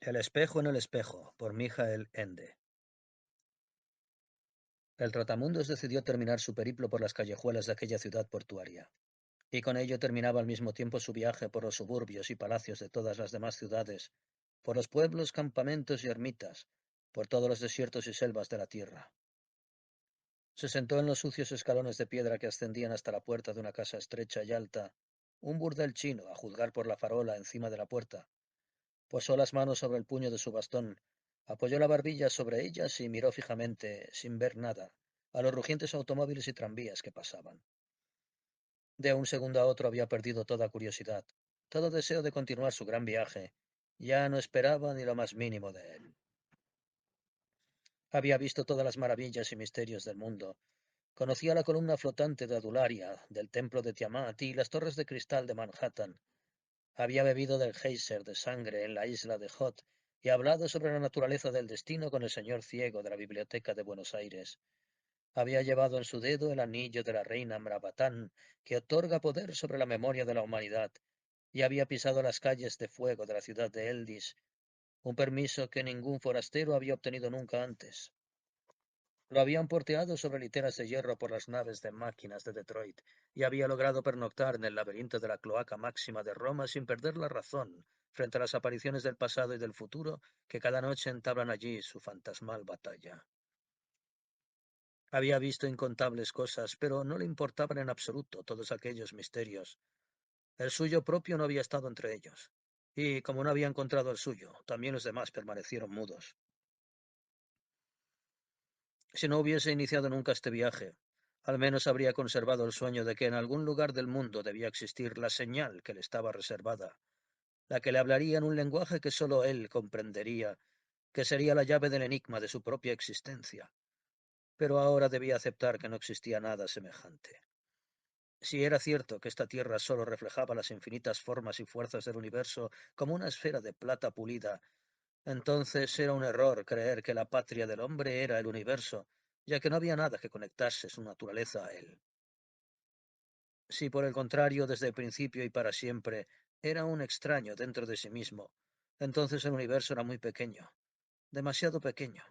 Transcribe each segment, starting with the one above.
El espejo en el espejo, por Michael Ende. El trotamundos decidió terminar su periplo por las callejuelas de aquella ciudad portuaria, y con ello terminaba al mismo tiempo su viaje por los suburbios y palacios de todas las demás ciudades, por los pueblos, campamentos y ermitas, por todos los desiertos y selvas de la tierra. Se sentó en los sucios escalones de piedra que ascendían hasta la puerta de una casa estrecha y alta, un burdel chino, a juzgar por la farola encima de la puerta. Posó las manos sobre el puño de su bastón, apoyó la barbilla sobre ellas y miró fijamente, sin ver nada, a los rugientes automóviles y tranvías que pasaban. De un segundo a otro había perdido toda curiosidad, todo deseo de continuar su gran viaje. Ya no esperaba ni lo más mínimo de él. Había visto todas las maravillas y misterios del mundo. Conocía la columna flotante de Adularia, del templo de Tiamat y las torres de cristal de Manhattan. Había bebido del geyser de sangre en la isla de Hot y hablado sobre la naturaleza del destino con el señor ciego de la Biblioteca de Buenos Aires. Había llevado en su dedo el anillo de la reina Mrabatán, que otorga poder sobre la memoria de la humanidad, y había pisado las calles de fuego de la ciudad de Eldis, un permiso que ningún forastero había obtenido nunca antes. Lo habían porteado sobre literas de hierro por las naves de máquinas de Detroit, y había logrado pernoctar en el laberinto de la cloaca máxima de Roma sin perder la razón frente a las apariciones del pasado y del futuro que cada noche entablan allí su fantasmal batalla. Había visto incontables cosas, pero no le importaban en absoluto todos aquellos misterios. El suyo propio no había estado entre ellos, y como no había encontrado el suyo, también los demás permanecieron mudos. Si no hubiese iniciado nunca este viaje, al menos habría conservado el sueño de que en algún lugar del mundo debía existir la señal que le estaba reservada, la que le hablaría en un lenguaje que sólo él comprendería, que sería la llave del enigma de su propia existencia. Pero ahora debía aceptar que no existía nada semejante. Si era cierto que esta tierra sólo reflejaba las infinitas formas y fuerzas del universo como una esfera de plata pulida, entonces era un error creer que la patria del hombre era el universo, ya que no había nada que conectase su naturaleza a él. Si por el contrario, desde el principio y para siempre, era un extraño dentro de sí mismo, entonces el universo era muy pequeño, demasiado pequeño.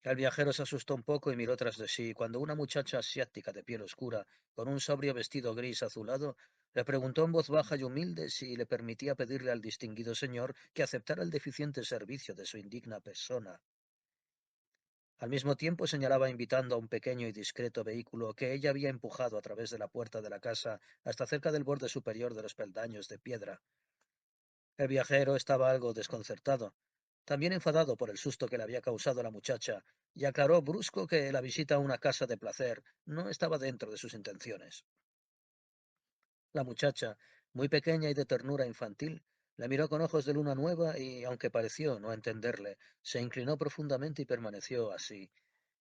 El viajero se asustó un poco y miró tras de sí cuando una muchacha asiática de piel oscura, con un sobrio vestido gris azulado, le preguntó en voz baja y humilde si le permitía pedirle al distinguido señor que aceptara el deficiente servicio de su indigna persona. Al mismo tiempo señalaba invitando a un pequeño y discreto vehículo que ella había empujado a través de la puerta de la casa hasta cerca del borde superior de los peldaños de piedra. El viajero estaba algo desconcertado, también enfadado por el susto que le había causado la muchacha, y aclaró brusco que la visita a una casa de placer no estaba dentro de sus intenciones. La muchacha, muy pequeña y de ternura infantil, le miró con ojos de luna nueva y, aunque pareció no entenderle, se inclinó profundamente y permaneció así,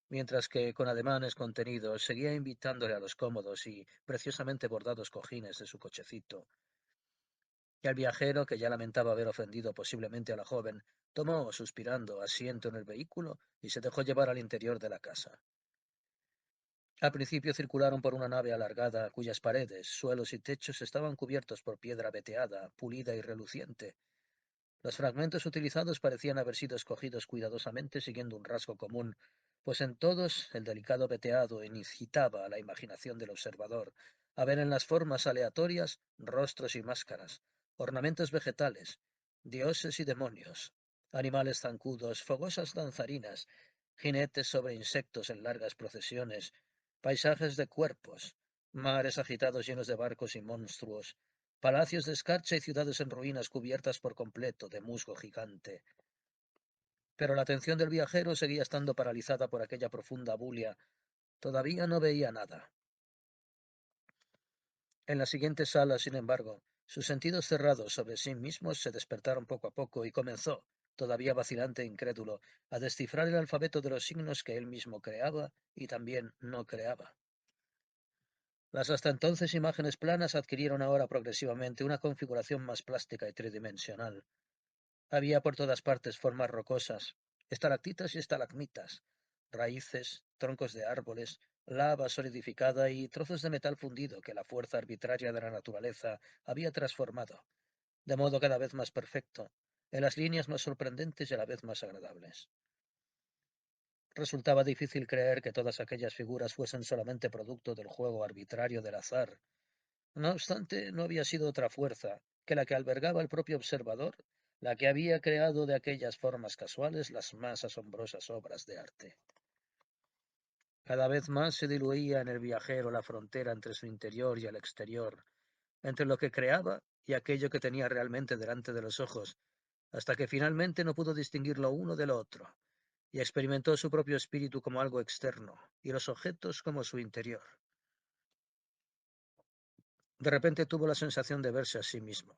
mientras que, con ademanes contenidos, seguía invitándole a los cómodos y preciosamente bordados cojines de su cochecito. El viajero, que ya lamentaba haber ofendido posiblemente a la joven, tomó, suspirando, asiento en el vehículo y se dejó llevar al interior de la casa. Al principio circularon por una nave alargada, cuyas paredes, suelos y techos estaban cubiertos por piedra veteada, pulida y reluciente. Los fragmentos utilizados parecían haber sido escogidos cuidadosamente siguiendo un rasgo común, pues en todos el delicado veteado incitaba a la imaginación del observador a ver en las formas aleatorias rostros y máscaras, ornamentos vegetales, dioses y demonios, animales zancudos, fogosas danzarinas, jinetes sobre insectos en largas procesiones, paisajes de cuerpos, mares agitados llenos de barcos y monstruos, palacios de escarcha y ciudades en ruinas cubiertas por completo de musgo gigante. Pero la atención del viajero seguía estando paralizada por aquella profunda bulia. Todavía no veía nada. En la siguiente sala, sin embargo, sus sentidos cerrados sobre sí mismos se despertaron poco a poco y comenzó, todavía vacilante e incrédulo, a descifrar el alfabeto de los signos que él mismo creaba y también no creaba. Las hasta entonces imágenes planas adquirieron ahora progresivamente una configuración más plástica y tridimensional. Había por todas partes formas rocosas, estalactitas y estalagmitas, raíces, troncos de árboles, lava solidificada y trozos de metal fundido que la fuerza arbitraria de la naturaleza había transformado, de modo cada vez más perfecto, en las líneas más sorprendentes y a la vez más agradables. Resultaba difícil creer que todas aquellas figuras fuesen solamente producto del juego arbitrario del azar. No obstante, no había sido otra fuerza que la que albergaba el propio observador, la que había creado de aquellas formas casuales las más asombrosas obras de arte. Cada vez más se diluía en el viajero la frontera entre su interior y el exterior, entre lo que creaba y aquello que tenía realmente delante de los ojos, hasta que finalmente no pudo distinguir lo uno de lo otro, y experimentó su propio espíritu como algo externo, y los objetos como su interior. De repente tuvo la sensación de verse a sí mismo,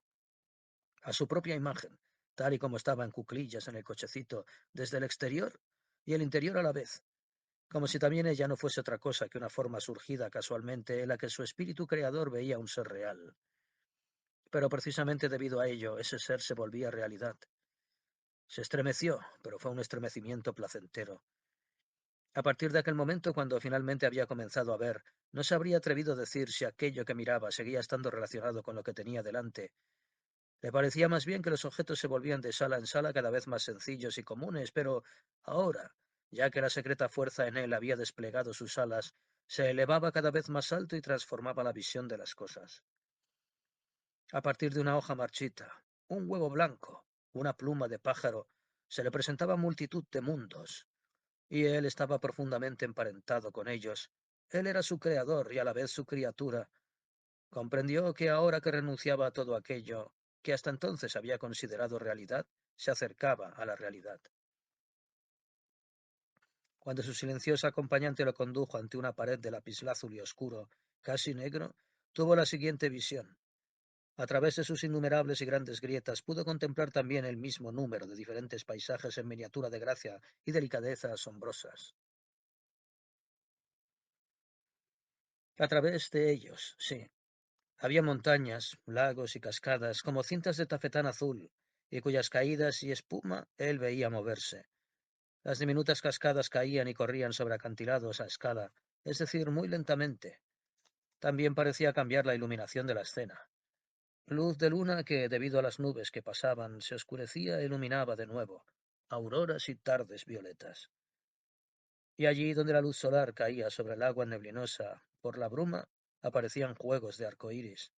a su propia imagen, tal y como estaba en cuclillas en el cochecito, desde el exterior y el interior a la vez, como si también ella no fuese otra cosa que una forma surgida casualmente en la que su espíritu creador veía un ser real. Pero precisamente debido a ello, ese ser se volvía realidad. Se estremeció, pero fue un estremecimiento placentero. A partir de aquel momento, cuando finalmente había comenzado a ver, no se habría atrevido a decir si aquello que miraba seguía estando relacionado con lo que tenía delante. Le parecía más bien que los objetos se volvían de sala en sala cada vez más sencillos y comunes, pero ahora, ya que la secreta fuerza en él había desplegado sus alas, se elevaba cada vez más alto y transformaba la visión de las cosas. A partir de una hoja marchita, un huevo blanco, una pluma de pájaro, se le presentaba multitud de mundos, y él estaba profundamente emparentado con ellos. Él era su creador y a la vez su criatura. Comprendió que ahora que renunciaba a todo aquello que hasta entonces había considerado realidad, se acercaba a la realidad. Cuando su silenciosa acompañante lo condujo ante una pared de lapislázuli y oscuro, casi negro, tuvo la siguiente visión. A través de sus innumerables y grandes grietas pudo contemplar también el mismo número de diferentes paisajes en miniatura de gracia y delicadeza asombrosas. A través de ellos, sí. Había montañas, lagos y cascadas como cintas de tafetán azul, y cuyas caídas y espuma él veía moverse. Las diminutas cascadas caían y corrían sobre acantilados a escala, es decir, muy lentamente. También parecía cambiar la iluminación de la escena. Luz de luna que, debido a las nubes que pasaban, se oscurecía e iluminaba de nuevo, auroras y tardes violetas. Y allí donde la luz solar caía sobre el agua neblinosa por la bruma, aparecían juegos de arco iris.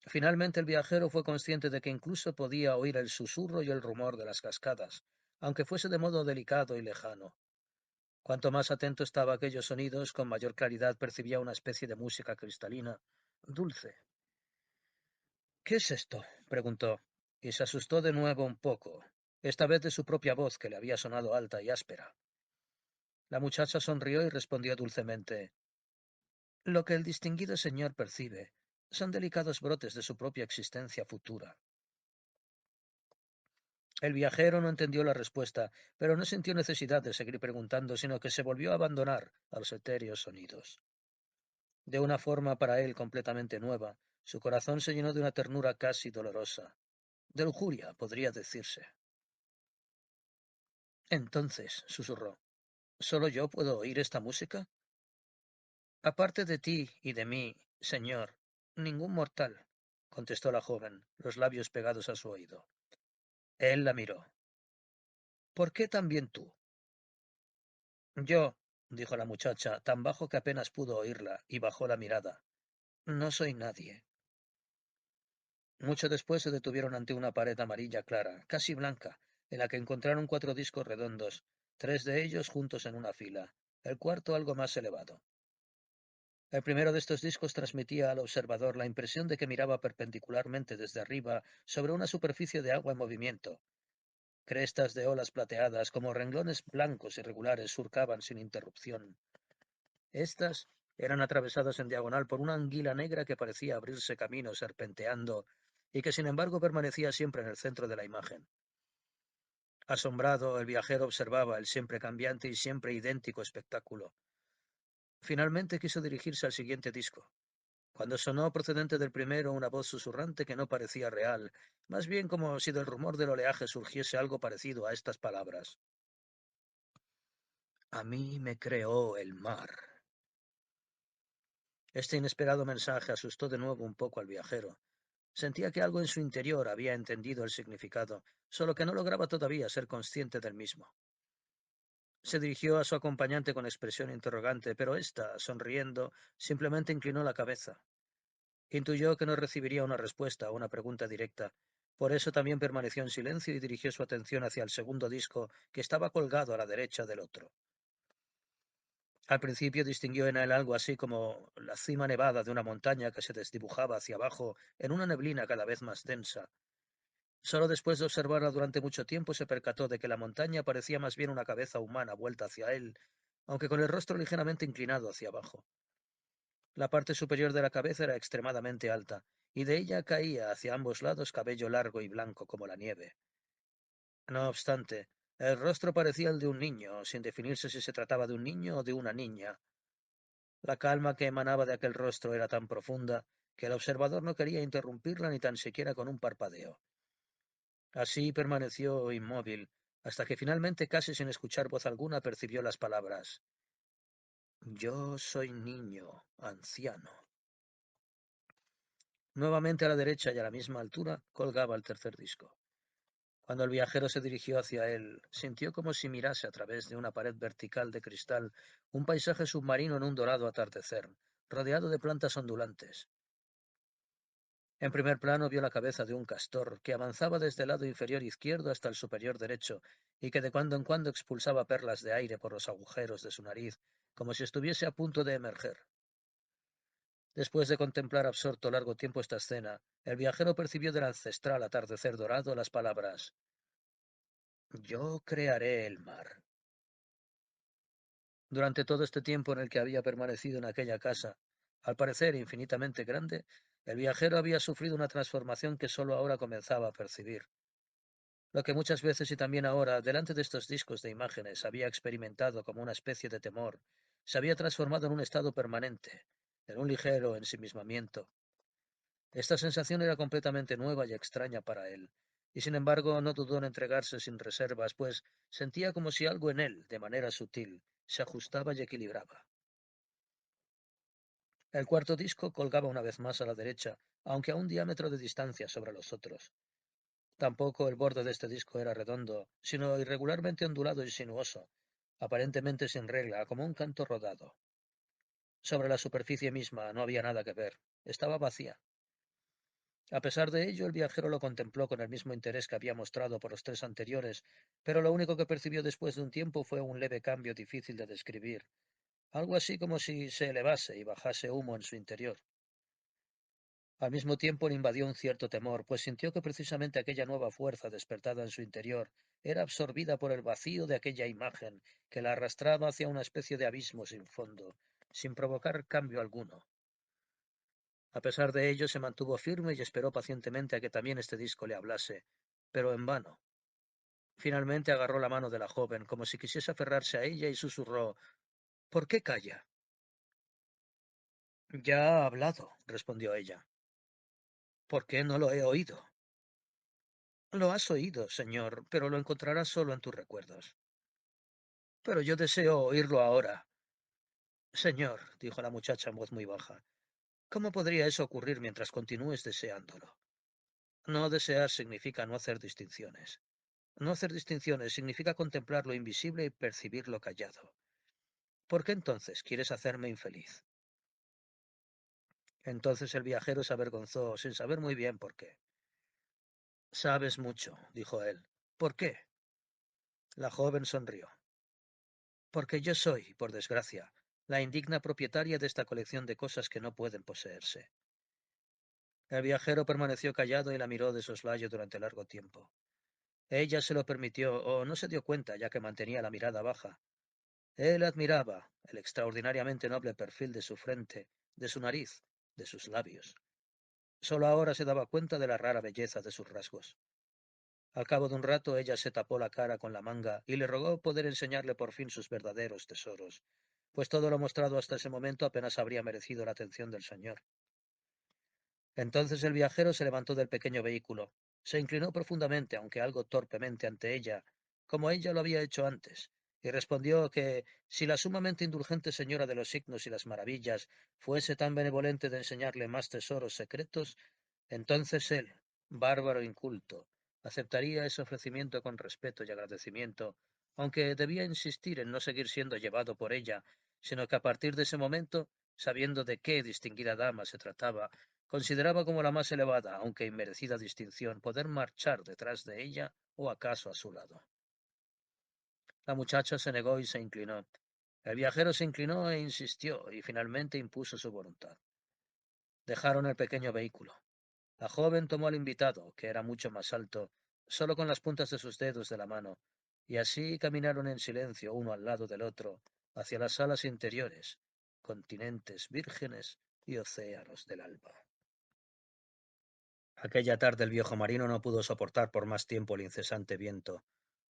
Finalmente el viajero fue consciente de que incluso podía oír el susurro y el rumor de las cascadas, aunque fuese de modo delicado y lejano. Cuanto más atento estaba a aquellos sonidos, con mayor claridad percibía una especie de música cristalina, dulce. ¿Qué es esto? Preguntó, y se asustó de nuevo un poco, esta vez de su propia voz que le había sonado alta y áspera. La muchacha sonrió y respondió dulcemente: Lo que el distinguido señor percibe son delicados brotes de su propia existencia futura. El viajero no entendió la respuesta, pero no sintió necesidad de seguir preguntando, sino que se volvió a abandonar a los etéreos sonidos. De una forma para él completamente nueva, su corazón se llenó de una ternura casi dolorosa. De lujuria, podría decirse. Entonces, susurró, ¿solo yo puedo oír esta música? Aparte de ti y de mí, señor, ningún mortal, contestó la joven, los labios pegados a su oído. Él la miró. ¿Por qué también tú? Yo, dijo la muchacha, tan bajo que apenas pudo oírla, y bajó la mirada. No soy nadie. Mucho después se detuvieron ante una pared amarilla clara, casi blanca, en la que encontraron 4 discos redondos, 3 de ellos juntos en una fila, el cuarto algo más elevado. El primero de estos discos transmitía al observador la impresión de que miraba perpendicularmente desde arriba sobre una superficie de agua en movimiento. Crestas de olas plateadas como renglones blancos irregulares surcaban sin interrupción. Estas eran atravesadas en diagonal por una anguila negra que parecía abrirse camino serpenteando y que sin embargo permanecía siempre en el centro de la imagen. Asombrado, el viajero observaba el siempre cambiante y siempre idéntico espectáculo. Finalmente quiso dirigirse al siguiente disco, cuando sonó procedente del primero una voz susurrante que no parecía real, más bien como si del rumor del oleaje surgiese algo parecido a estas palabras. A mí me creó el mar. Este inesperado mensaje asustó de nuevo un poco al viajero. Sentía que algo en su interior había entendido el significado, solo que no lograba todavía ser consciente del mismo. Se dirigió a su acompañante con expresión interrogante, pero ésta, sonriendo, simplemente inclinó la cabeza. Intuyó que no recibiría una respuesta a una pregunta directa. Por eso también permaneció en silencio y dirigió su atención hacia el segundo disco, que estaba colgado a la derecha del otro. Al principio distinguió en él algo así como la cima nevada de una montaña que se desdibujaba hacia abajo en una neblina cada vez más densa. Solo después de observarla durante mucho tiempo se percató de que la montaña parecía más bien una cabeza humana vuelta hacia él, aunque con el rostro ligeramente inclinado hacia abajo. La parte superior de la cabeza era extremadamente alta, y de ella caía hacia ambos lados cabello largo y blanco como la nieve. No obstante, el rostro parecía el de un niño, sin definirse si se trataba de un niño o de una niña. La calma que emanaba de aquel rostro era tan profunda que el observador no quería interrumpirla ni tan siquiera con un parpadeo. Así permaneció inmóvil, hasta que finalmente, casi sin escuchar voz alguna, percibió las palabras: Yo soy niño, anciano. Nuevamente a la derecha y a la misma altura colgaba el tercer disco. Cuando el viajero se dirigió hacia él, sintió como si mirase a través de una pared vertical de cristal un paisaje submarino en un dorado atardecer, rodeado de plantas ondulantes. En primer plano vio la cabeza de un castor que avanzaba desde el lado inferior izquierdo hasta el superior derecho y que de cuando en cuando expulsaba perlas de aire por los agujeros de su nariz, como si estuviese a punto de emerger. Después de contemplar absorto largo tiempo esta escena, el viajero percibió del ancestral atardecer dorado las palabras: Yo crearé el mar. Durante todo este tiempo en el que había permanecido en aquella casa, al parecer infinitamente grande, el viajero había sufrido una transformación que sólo ahora comenzaba a percibir. Lo que muchas veces y también ahora, delante de estos discos de imágenes, había experimentado como una especie de temor, se había transformado en un estado permanente, en un ligero ensimismamiento. Esta sensación era completamente nueva y extraña para él, y sin embargo no dudó en entregarse sin reservas, pues sentía como si algo en él, de manera sutil, se ajustaba y equilibraba. El cuarto disco colgaba una vez más a la derecha, aunque a un diámetro de distancia sobre los otros. Tampoco el borde de este disco era redondo, sino irregularmente ondulado y sinuoso, aparentemente sin regla, como un canto rodado. Sobre la superficie misma no había nada que ver, estaba vacía. A pesar de ello, el viajero lo contempló con el mismo interés que había mostrado por los tres anteriores, pero lo único que percibió después de un tiempo fue un leve cambio difícil de describir, algo así como si se elevase y bajase humo en su interior. Al mismo tiempo le invadió un cierto temor, pues sintió que precisamente aquella nueva fuerza despertada en su interior era absorbida por el vacío de aquella imagen que la arrastraba hacia una especie de abismo sin fondo, sin provocar cambio alguno. A pesar de ello, se mantuvo firme y esperó pacientemente a que también este disco le hablase, pero en vano. Finalmente agarró la mano de la joven, como si quisiese aferrarse a ella, y susurró: ¿Por qué calla? Ya ha hablado, respondió ella. ¿Por qué no lo he oído? Lo has oído, señor, pero lo encontrarás solo en tus recuerdos. Pero yo deseo oírlo ahora. Señor, dijo la muchacha en voz muy baja, ¿cómo podría eso ocurrir mientras continúes deseándolo? No desear significa no hacer distinciones. No hacer distinciones significa contemplar lo invisible y percibir lo callado. ¿Por qué entonces quieres hacerme infeliz? Entonces el viajero se avergonzó, sin saber muy bien por qué. Sabes mucho, dijo él. ¿Por qué? La joven sonrió. Porque yo soy, por desgracia, la indigna propietaria de esta colección de cosas que no pueden poseerse. El viajero permaneció callado y la miró de soslayo durante largo tiempo. Ella se lo permitió, o no se dio cuenta, ya que mantenía la mirada baja. Él admiraba el extraordinariamente noble perfil de su frente, de su nariz, de sus labios. Solo ahora se daba cuenta de la rara belleza de sus rasgos. Al cabo de un rato ella se tapó la cara con la manga y le rogó poder enseñarle por fin sus verdaderos tesoros, pues todo lo mostrado hasta ese momento apenas habría merecido la atención del señor. Entonces el viajero se levantó del pequeño vehículo, se inclinó profundamente, aunque algo torpemente, ante ella, como ella lo había hecho antes, y respondió que, si la sumamente indulgente señora de los signos y las maravillas fuese tan benevolente de enseñarle más tesoros secretos, Entonces él, bárbaro inculto, aceptaría ese ofrecimiento con respeto y agradecimiento, aunque debía insistir en no seguir siendo llevado por ella, sino que a partir de ese momento, sabiendo de qué distinguida dama se trataba, consideraba como la más elevada, aunque inmerecida distinción, poder marchar detrás de ella o acaso a su lado. La muchacha se negó y se inclinó. El viajero se inclinó e insistió, y finalmente impuso su voluntad. Dejaron el pequeño vehículo. La joven tomó al invitado, que era mucho más alto, solo con las puntas de sus dedos de la mano, y así caminaron en silencio uno al lado del otro, hacia las salas interiores, continentes vírgenes y océanos del alba. Aquella tarde el viejo marino no pudo soportar por más tiempo el incesante viento.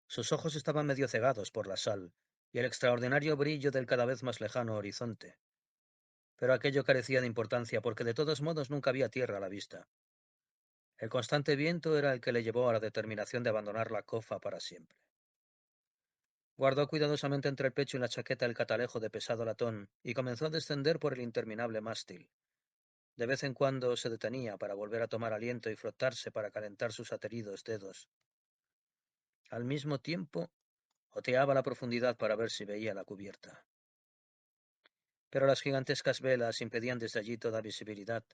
Sus ojos estaban medio cegados por la sal y el extraordinario brillo del cada vez más lejano horizonte. Pero aquello carecía de importancia porque de todos modos nunca había tierra a la vista. El constante viento era el que le llevó a la determinación de abandonar la cofa para siempre. Guardó cuidadosamente entre el pecho y la chaqueta el catalejo de pesado latón y comenzó a descender por el interminable mástil. De vez en cuando se detenía para volver a tomar aliento y frotarse para calentar sus ateridos dedos. Al mismo tiempo, oteaba la profundidad para ver si veía la cubierta. Pero las gigantescas velas impedían desde allí toda visibilidad.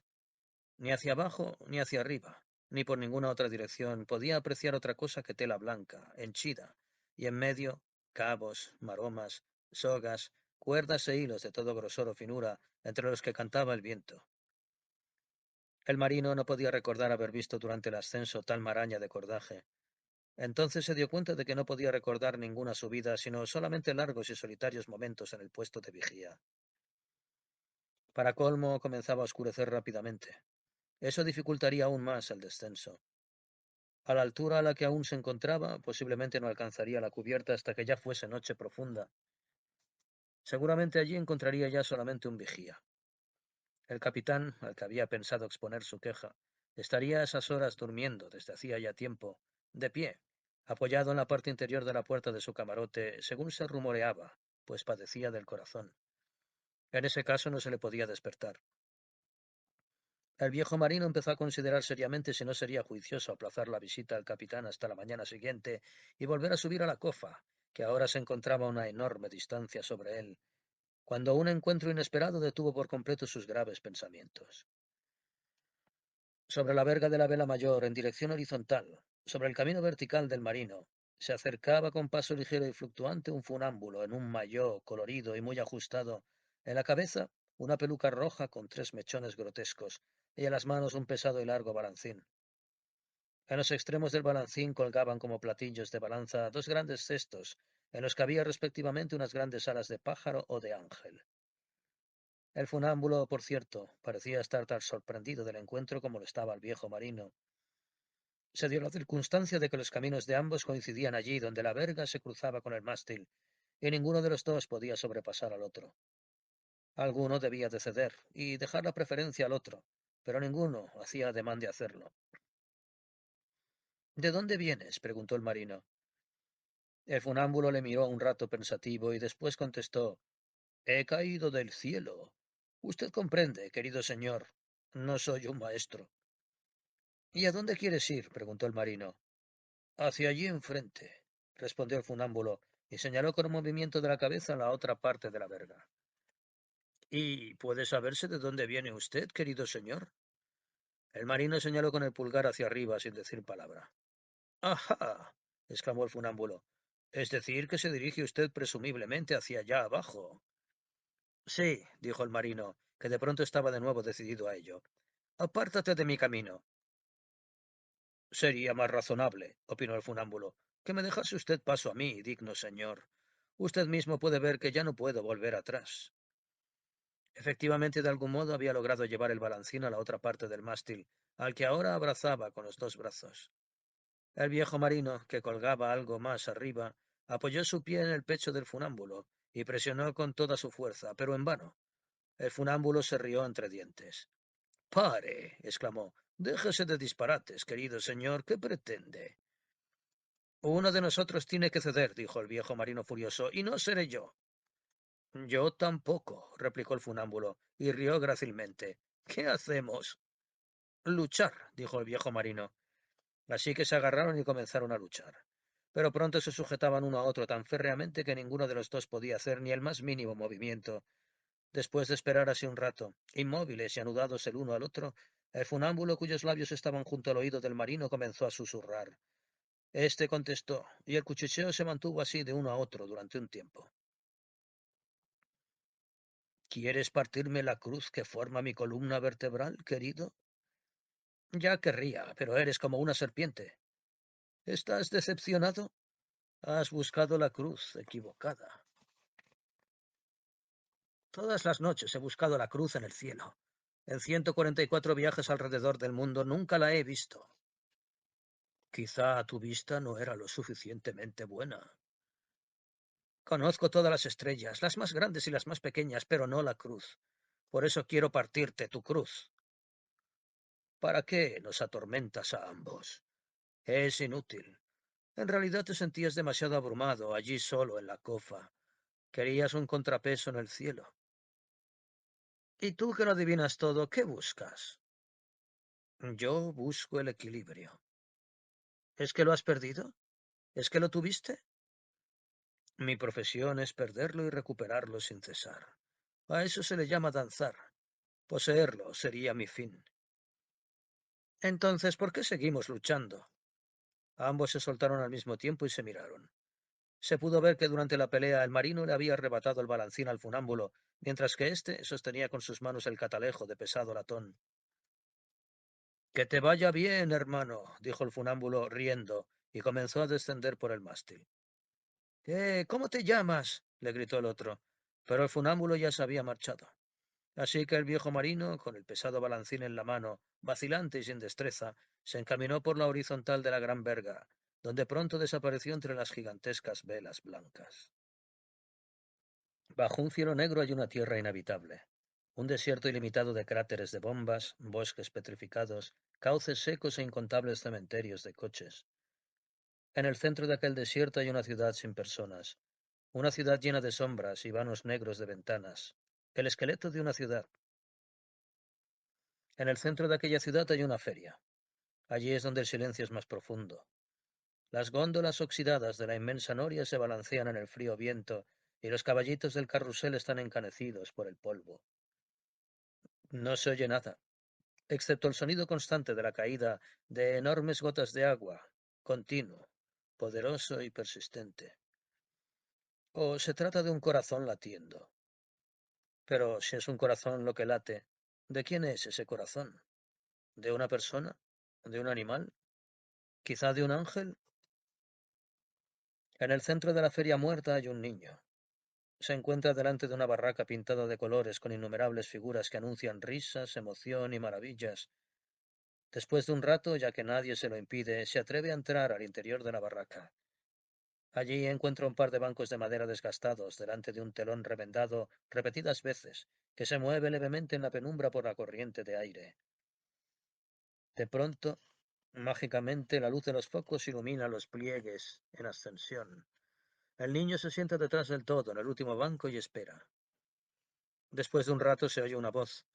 Ni hacia abajo ni hacia arriba, ni por ninguna otra dirección podía apreciar otra cosa que tela blanca, henchida, y en medio cabos, maromas, sogas, cuerdas e hilos de todo grosor o finura, entre los que cantaba el viento. El marino no podía recordar haber visto durante el ascenso tal maraña de cordaje. Entonces se dio cuenta de que no podía recordar ninguna subida, sino solamente largos y solitarios momentos en el puesto de vigía. Para colmo, comenzaba a oscurecer rápidamente. Eso dificultaría aún más el descenso. A la altura a la que aún se encontraba, posiblemente no alcanzaría la cubierta hasta que ya fuese noche profunda. Seguramente allí encontraría ya solamente un vigía. El capitán, al que había pensado exponer su queja, estaría a esas horas durmiendo desde hacía ya tiempo, de pie, apoyado en la parte interior de la puerta de su camarote, según se rumoreaba, pues padecía del corazón. En ese caso no se le podía despertar. El viejo marino empezó a considerar seriamente si no sería juicioso aplazar la visita al capitán hasta la mañana siguiente y volver a subir a la cofa, que ahora se encontraba a una enorme distancia sobre él, cuando un encuentro inesperado detuvo por completo sus graves pensamientos. Sobre la verga de la vela mayor, en dirección horizontal, sobre el camino vertical del marino, se acercaba con paso ligero y fluctuante un funámbulo en un mayó colorido y muy ajustado, en la cabeza una peluca roja con tres mechones grotescos, y en las manos un pesado y largo balancín. En los extremos del balancín colgaban como platillos de balanza dos grandes cestos, en los que había respectivamente unas grandes alas de pájaro o de ángel. El funámbulo, por cierto, parecía estar tan sorprendido del encuentro como lo estaba el viejo marino. Se dio la circunstancia de que los caminos de ambos coincidían allí donde la verga se cruzaba con el mástil, y ninguno de los dos podía sobrepasar al otro. Alguno debía de ceder y dejar la preferencia al otro, pero ninguno hacía ademán de hacerlo. ¿De dónde vienes? Preguntó el marino. El funámbulo le miró un rato pensativo y después contestó: He caído del cielo. Usted comprende, querido señor. No soy un maestro. ¿Y a dónde quieres ir? Preguntó el marino. Hacia allí enfrente, respondió el funámbulo, y señaló con un movimiento de la cabeza la otra parte de la verga. ¿Y puede saberse de dónde viene usted, querido señor? El marino señaló con el pulgar hacia arriba sin decir palabra. ¡Ajá! Exclamó el funámbulo. Es decir, que se dirige usted presumiblemente hacia allá abajo. Sí, dijo el marino, que de pronto estaba de nuevo decidido a ello. Apártate de mi camino. Sería más razonable, opinó el funámbulo, que me dejase usted paso a mí, digno señor. Usted mismo puede ver que ya no puedo volver atrás. Efectivamente, de algún modo había logrado llevar el balancín a la otra parte del mástil, al que ahora abrazaba con los dos brazos. El viejo marino, que colgaba algo más arriba, apoyó su pie en el pecho del funámbulo y presionó con toda su fuerza, pero en vano. El funámbulo se rió entre dientes. Pare, exclamó. Déjese de disparates, querido señor. ¿Qué pretende? Uno de nosotros tiene que ceder, dijo el viejo marino furioso, y no seré yo. Yo tampoco, replicó el funámbulo, y rió grácilmente. ¿Qué hacemos? Luchar, dijo el viejo marino. Así que se agarraron y comenzaron a luchar. Pero pronto se sujetaban uno a otro tan férreamente que ninguno de los dos podía hacer ni el más mínimo movimiento. Después de esperar así un rato, inmóviles y anudados el uno al otro, el funámbulo, cuyos labios estaban junto al oído del marino, comenzó a susurrar. Este contestó, y el cuchicheo se mantuvo así de uno a otro durante un tiempo. ¿Quieres partirme la cruz que forma mi columna vertebral, querido? Ya querría, pero eres como una serpiente. ¿Estás decepcionado? Has buscado la cruz equivocada. Todas las noches he buscado la cruz en el cielo. En 144 viajes alrededor del mundo nunca la he visto. Quizá tu vista no era lo suficientemente buena. Conozco todas las estrellas, las más grandes y las más pequeñas, pero no la cruz. Por eso quiero partirte tu cruz. ¿Para qué nos atormentas a ambos? Es inútil. En realidad te sentías demasiado abrumado allí solo en la cofa. Querías un contrapeso en el cielo. Y tú que lo adivinas todo, ¿qué buscas? Yo busco el equilibrio. ¿Es que lo has perdido? ¿Es que lo tuviste? Mi profesión es perderlo y recuperarlo sin cesar. A eso se le llama danzar. Poseerlo sería mi fin. Entonces, ¿por qué seguimos luchando? Ambos se soltaron al mismo tiempo y se miraron. Se pudo ver que durante la pelea el marino le había arrebatado el balancín al funámbulo, mientras que éste sostenía con sus manos el catalejo de pesado latón. Que te vaya bien, hermano, dijo el funámbulo riendo, y comenzó a descender por el mástil. ¿Cómo te llamas? Le gritó el otro, pero el funámbulo ya se había marchado. Así que el viejo marino, con el pesado balancín en la mano, vacilante y sin destreza, se encaminó por la horizontal de la gran verga, donde pronto desapareció entre las gigantescas velas blancas. Bajo un cielo negro hay una tierra inhabitable, un desierto ilimitado de cráteres de bombas, bosques petrificados, cauces secos e incontables cementerios de coches. En el centro de aquel desierto hay una ciudad sin personas, una ciudad llena de sombras y vanos negros de ventanas, el esqueleto de una ciudad. En el centro de aquella ciudad hay una feria. Allí es donde el silencio es más profundo. Las góndolas oxidadas de la inmensa noria se balancean en el frío viento y los caballitos del carrusel están encanecidos por el polvo. No se oye nada, excepto el sonido constante de la caída de enormes gotas de agua, continuo, poderoso y persistente. O se trata de un corazón latiendo. Pero si es un corazón lo que late, ¿de quién es ese corazón? ¿De una persona? ¿De un animal? ¿Quizá de un ángel? En el centro de la feria muerta hay un niño. Se encuentra delante de una barraca pintada de colores con innumerables figuras que anuncian risas, emoción y maravillas. Después de un rato, ya que nadie se lo impide, se atreve a entrar al interior de la barraca. Allí encuentra un par de bancos de madera desgastados delante de un telón remendado repetidas veces, que se mueve levemente en la penumbra por la corriente de aire. De pronto, mágicamente, la luz de los focos ilumina los pliegues en ascensión. El niño se sienta detrás del todo, en el último banco, y espera. Después de un rato se oye una voz.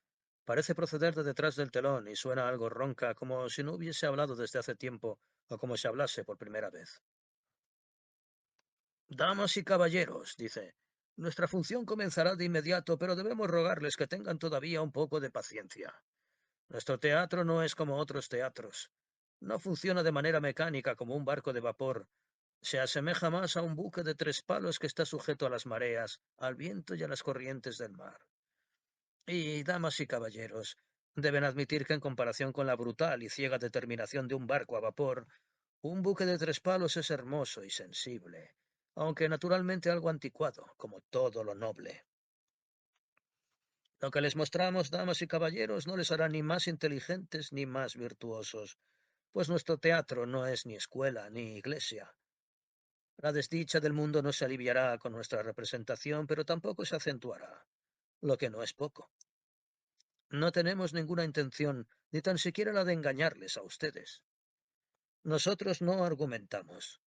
Parece proceder de detrás del telón y suena algo ronca, como si no hubiese hablado desde hace tiempo, o como si hablase por primera vez. Damas y caballeros, dice, nuestra función comenzará de inmediato, pero debemos rogarles que tengan todavía un poco de paciencia. Nuestro teatro no es como otros teatros. No funciona de manera mecánica como un barco de vapor. Se asemeja más a un buque de tres palos que está sujeto a las mareas, al viento y a las corrientes del mar. Y, damas y caballeros, deben admitir que en comparación con la brutal y ciega determinación de un barco a vapor, un buque de tres palos es hermoso y sensible, aunque naturalmente algo anticuado, como todo lo noble. Lo que les mostramos, damas y caballeros, no les hará ni más inteligentes ni más virtuosos, pues nuestro teatro no es ni escuela ni iglesia. La desdicha del mundo no se aliviará con nuestra representación, pero tampoco se acentuará, lo que no es poco. No tenemos ninguna intención, ni tan siquiera la de engañarles a ustedes. Nosotros no argumentamos.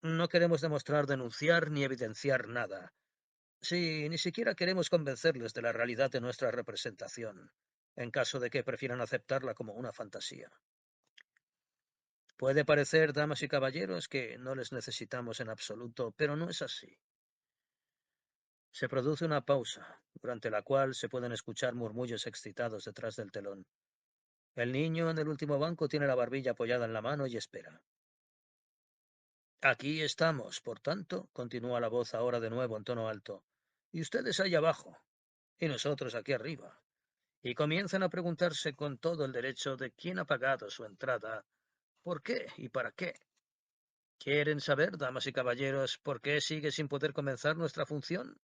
No queremos demostrar, denunciar ni evidenciar nada. Sí, ni siquiera queremos convencerles de la realidad de nuestra representación. en caso de que prefieran aceptarla como una fantasía. Puede parecer, damas y caballeros, que no les necesitamos en absoluto, pero no es así. Se produce una pausa, durante la cual se pueden escuchar murmullos excitados detrás del telón. El niño en el último banco tiene la barbilla apoyada en la mano y espera. Aquí estamos, por tanto, continúa la voz ahora de nuevo en tono alto, y ustedes allá abajo, y nosotros aquí arriba, y comienzan a preguntarse con todo el derecho de quién ha pagado su entrada, por qué y para qué. ¿Quieren saber, damas y caballeros, por qué sigue sin poder comenzar nuestra función?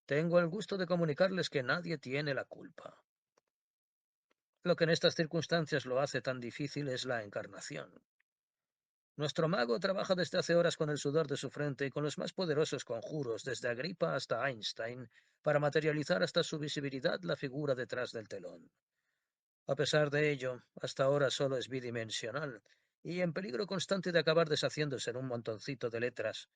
Tengo el gusto de comunicarles que nadie tiene la culpa. Lo que en estas circunstancias lo hace tan difícil es la encarnación. Nuestro mago trabaja desde hace horas con el sudor de su frente y con los más poderosos conjuros, desde Agripa hasta Einstein, para materializar hasta su visibilidad la figura detrás del telón. A pesar de ello, hasta ahora solo es bidimensional y en peligro constante de acabar deshaciéndose en un montoncito de letras.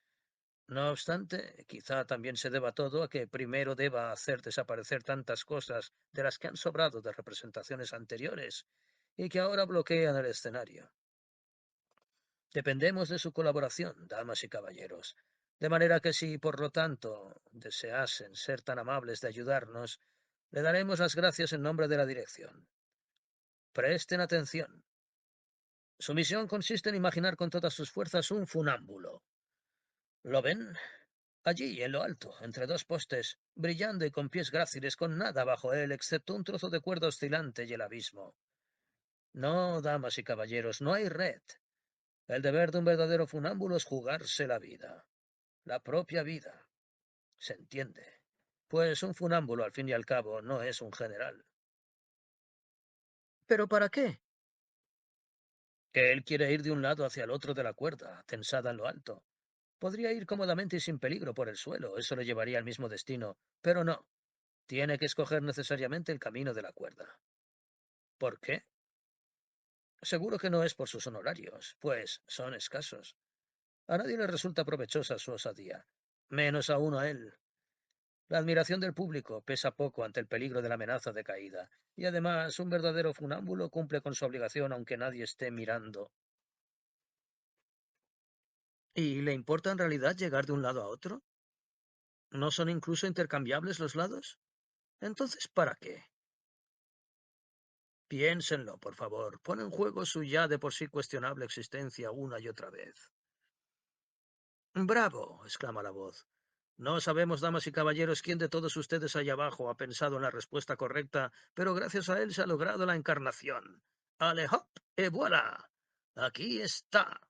No obstante, quizá también se deba todo a que primero deba hacer desaparecer tantas cosas de las que han sobrado de representaciones anteriores y que ahora bloquean el escenario. Dependemos de su colaboración, damas y caballeros, de manera que si, por lo tanto, deseasen ser tan amables de ayudarnos, le daremos las gracias en nombre de la dirección. Presten atención. Su misión consiste en imaginar con todas sus fuerzas un funámbulo. ¿Lo ven? Allí, en lo alto, entre dos postes, brillando y con pies gráciles, con nada bajo él, excepto un trozo de cuerda oscilante y el abismo. No, damas y caballeros, no hay red. El deber de un verdadero funámbulo es jugarse la vida, la propia vida. ¿Se entiende? Pues un funámbulo, al fin y al cabo, no es un general. ¿Pero para qué? Que él quiere ir de un lado hacia el otro de la cuerda, tensada en lo alto. Podría ir cómodamente y sin peligro por el suelo, eso le llevaría al mismo destino, pero no. Tiene que escoger necesariamente el camino de la cuerda. ¿Por qué? Seguro que no es por sus honorarios, pues son escasos. A nadie le resulta provechosa su osadía, menos aún a él. La admiración del público pesa poco ante el peligro de la amenaza de caída, y además un verdadero funámbulo cumple con su obligación aunque nadie esté mirando. ¿Y le importa en realidad llegar de un lado a otro? ¿No son incluso intercambiables los lados? Entonces, ¿para qué? Piénsenlo, por favor. Pon en juego su ya de por sí cuestionable existencia una y otra vez. ¡Bravo! Exclama la voz. No sabemos, damas y caballeros, quién de todos ustedes allá abajo ha pensado en la respuesta correcta, pero gracias a él se ha logrado la encarnación. ¡Ale hop! ¡Et voilà! Aquí está.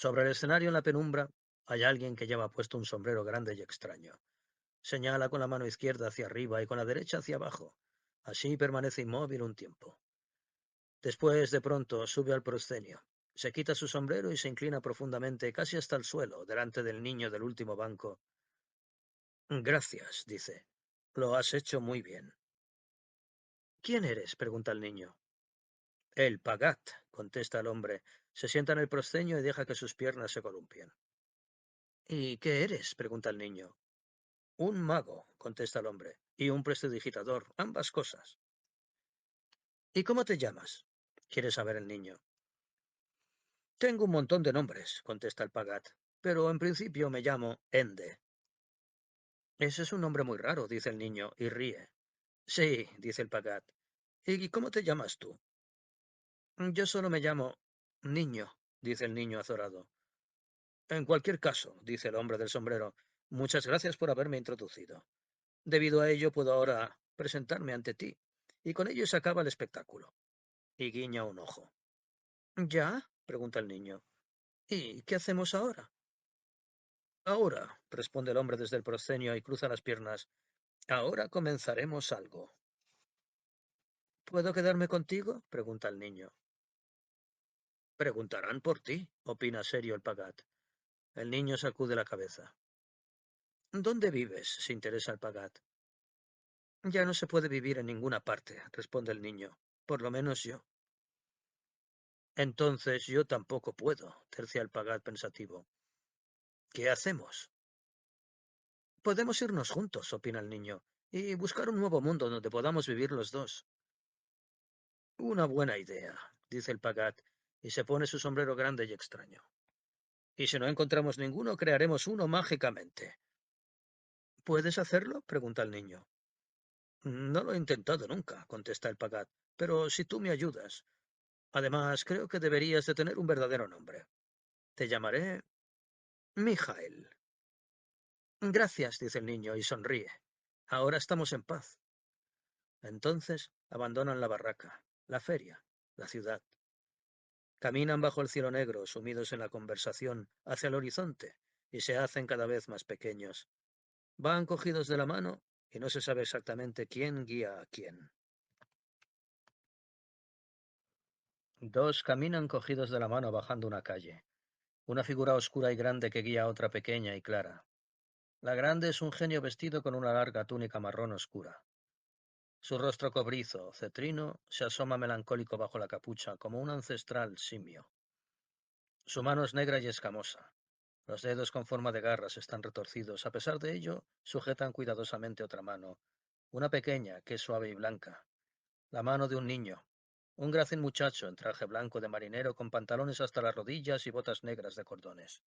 Sobre el escenario en la penumbra hay alguien que lleva puesto un sombrero grande y extraño. Señala con la mano izquierda hacia arriba y con la derecha hacia abajo. Así permanece inmóvil un tiempo. Después, de pronto, sube al proscenio. Se quita su sombrero y se inclina profundamente, casi hasta el suelo, delante del niño del último banco. Gracias, dice. Lo has hecho muy bien. ¿Quién eres? Pregunta el niño. El Pagat, contesta el hombre. Se sienta en el proscenio y deja que sus piernas se columpien. ¿Y qué eres? Pregunta el niño. Un mago, contesta el hombre, y un prestidigitador, ambas cosas. ¿Y cómo te llamas? Quiere saber el niño. Tengo un montón de nombres, contesta el Pagat, pero en principio me llamo Ende. Ese es un nombre muy raro, dice el niño, y ríe. Sí, dice el Pagat. ¿Y cómo te llamas tú? Yo solo me llamo Niño, dice el niño azorado. En cualquier caso, dice el hombre del sombrero, muchas gracias por haberme introducido. Debido a ello puedo ahora presentarme ante ti, y con ello se acaba el espectáculo. Y guiña un ojo. ¿Ya? Pregunta el niño. ¿Y qué hacemos ahora? Ahora, responde el hombre desde el proscenio y cruza las piernas. Ahora comenzaremos algo. ¿Puedo quedarme contigo? Pregunta el niño. Preguntarán por ti, opina serio el Pagat. El niño sacude la cabeza. ¿Dónde vives? Se interesa el Pagat. Ya no se puede vivir en ninguna parte, responde el niño. Por lo menos yo. Entonces yo tampoco puedo, tercia el Pagat pensativo. ¿Qué hacemos? Podemos irnos juntos, opina el niño. y buscar un nuevo mundo donde podamos vivir los dos. Una buena idea, dice el Pagat, y se pone su sombrero grande y extraño. Y si no encontramos ninguno, crearemos uno mágicamente. ¿Puedes hacerlo? Pregunta el niño. No lo he intentado nunca, contesta el Pagat, pero si tú me ayudas. Además, creo que deberías de tener un verdadero nombre. Te llamaré Mijael. Gracias, dice el niño y sonríe. Ahora estamos en paz. Entonces abandonan la barraca, la feria, la ciudad. Caminan bajo el cielo negro, sumidos en la conversación, hacia el horizonte, y se hacen cada vez más pequeños. Van cogidos de la mano y no se sabe exactamente quién guía a quién. Dos caminan cogidos de la mano bajando una calle. Una figura oscura y grande que guía a otra pequeña y clara. La grande es un genio vestido con una larga túnica marrón oscura. Su rostro cobrizo, cetrino, se asoma melancólico bajo la capucha, como un ancestral simio. Su mano es negra y escamosa. Los dedos con forma de garras están retorcidos. A pesar de ello, sujetan cuidadosamente otra mano, una pequeña, que es suave y blanca. La mano de un niño. Un grácil muchacho en traje blanco de marinero con pantalones hasta las rodillas y botas negras de cordones.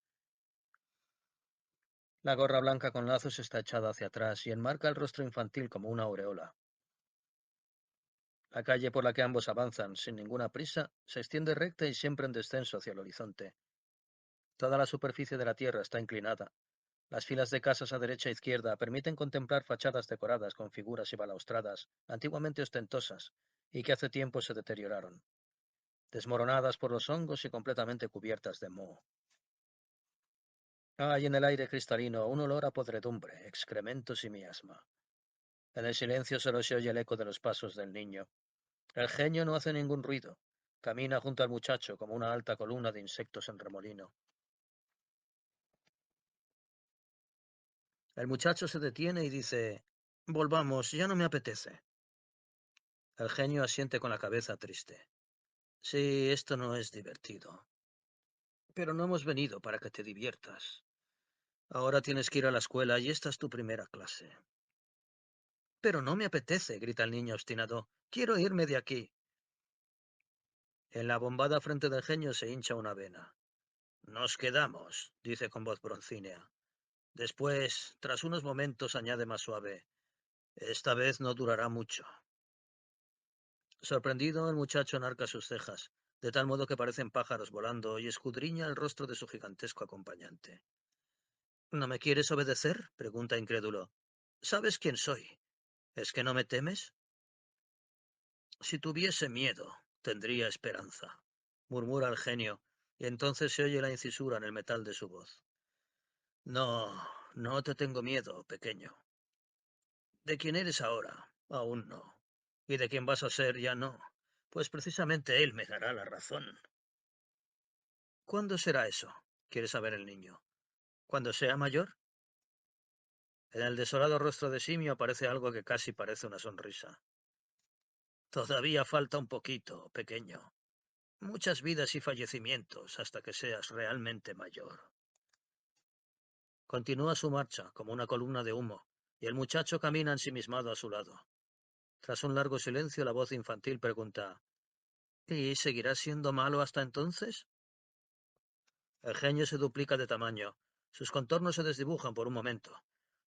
La gorra blanca con lazos está echada hacia atrás y enmarca el rostro infantil como una aureola. La calle por la que ambos avanzan, sin ninguna prisa, se extiende recta y siempre en descenso hacia el horizonte. Toda la superficie de la tierra está inclinada. Las filas de casas a derecha e izquierda permiten contemplar fachadas decoradas con figuras y balaustradas, antiguamente ostentosas, y que hace tiempo se deterioraron, desmoronadas por los hongos y completamente cubiertas de moho. Hay en el aire cristalino un olor a podredumbre, excrementos y miasma. En el silencio solo se oye el eco de los pasos del niño. El genio no hace ningún ruido. Camina junto al muchacho como una alta columna de insectos en remolino. El muchacho se detiene y dice: Volvamos, ya no me apetece. El genio asiente con la cabeza triste. Sí, esto no es divertido. Pero no hemos venido para que te diviertas. Ahora tienes que ir a la escuela y esta es tu primera clase. Pero no me apetece, grita el niño obstinado. Quiero irme de aquí. En la bombada frente del genio se hincha una vena. Nos quedamos, dice con voz broncínea. Después, tras unos momentos, añade más suave: Esta vez no durará mucho. Sorprendido, el muchacho enarca sus cejas, de tal modo que parecen pájaros volando, y escudriña el rostro de su gigantesco acompañante. ¿No me quieres obedecer? Pregunta incrédulo. ¿Sabes quién soy? ¿Es que no me temes? Si tuviese miedo, tendría esperanza, murmura el genio, y entonces se oye la incisura en el metal de su voz. No, no te tengo miedo, pequeño. De quién eres ahora, aún no. Y de quién vas a ser, ya no. Pues precisamente él me dará la razón. ¿Cuándo será eso? Quiere saber el niño. ¿Cuando sea mayor? En el desolado rostro de Simio aparece algo que casi parece una sonrisa. Todavía falta un poquito, pequeño. Muchas vidas y fallecimientos hasta que seas realmente mayor. Continúa su marcha como una columna de humo, y el muchacho camina ensimismado a su lado. Tras un largo silencio, la voz infantil pregunta: ¿Y seguirá siendo malo hasta entonces? El genio se duplica de tamaño. Sus contornos se desdibujan por un momento.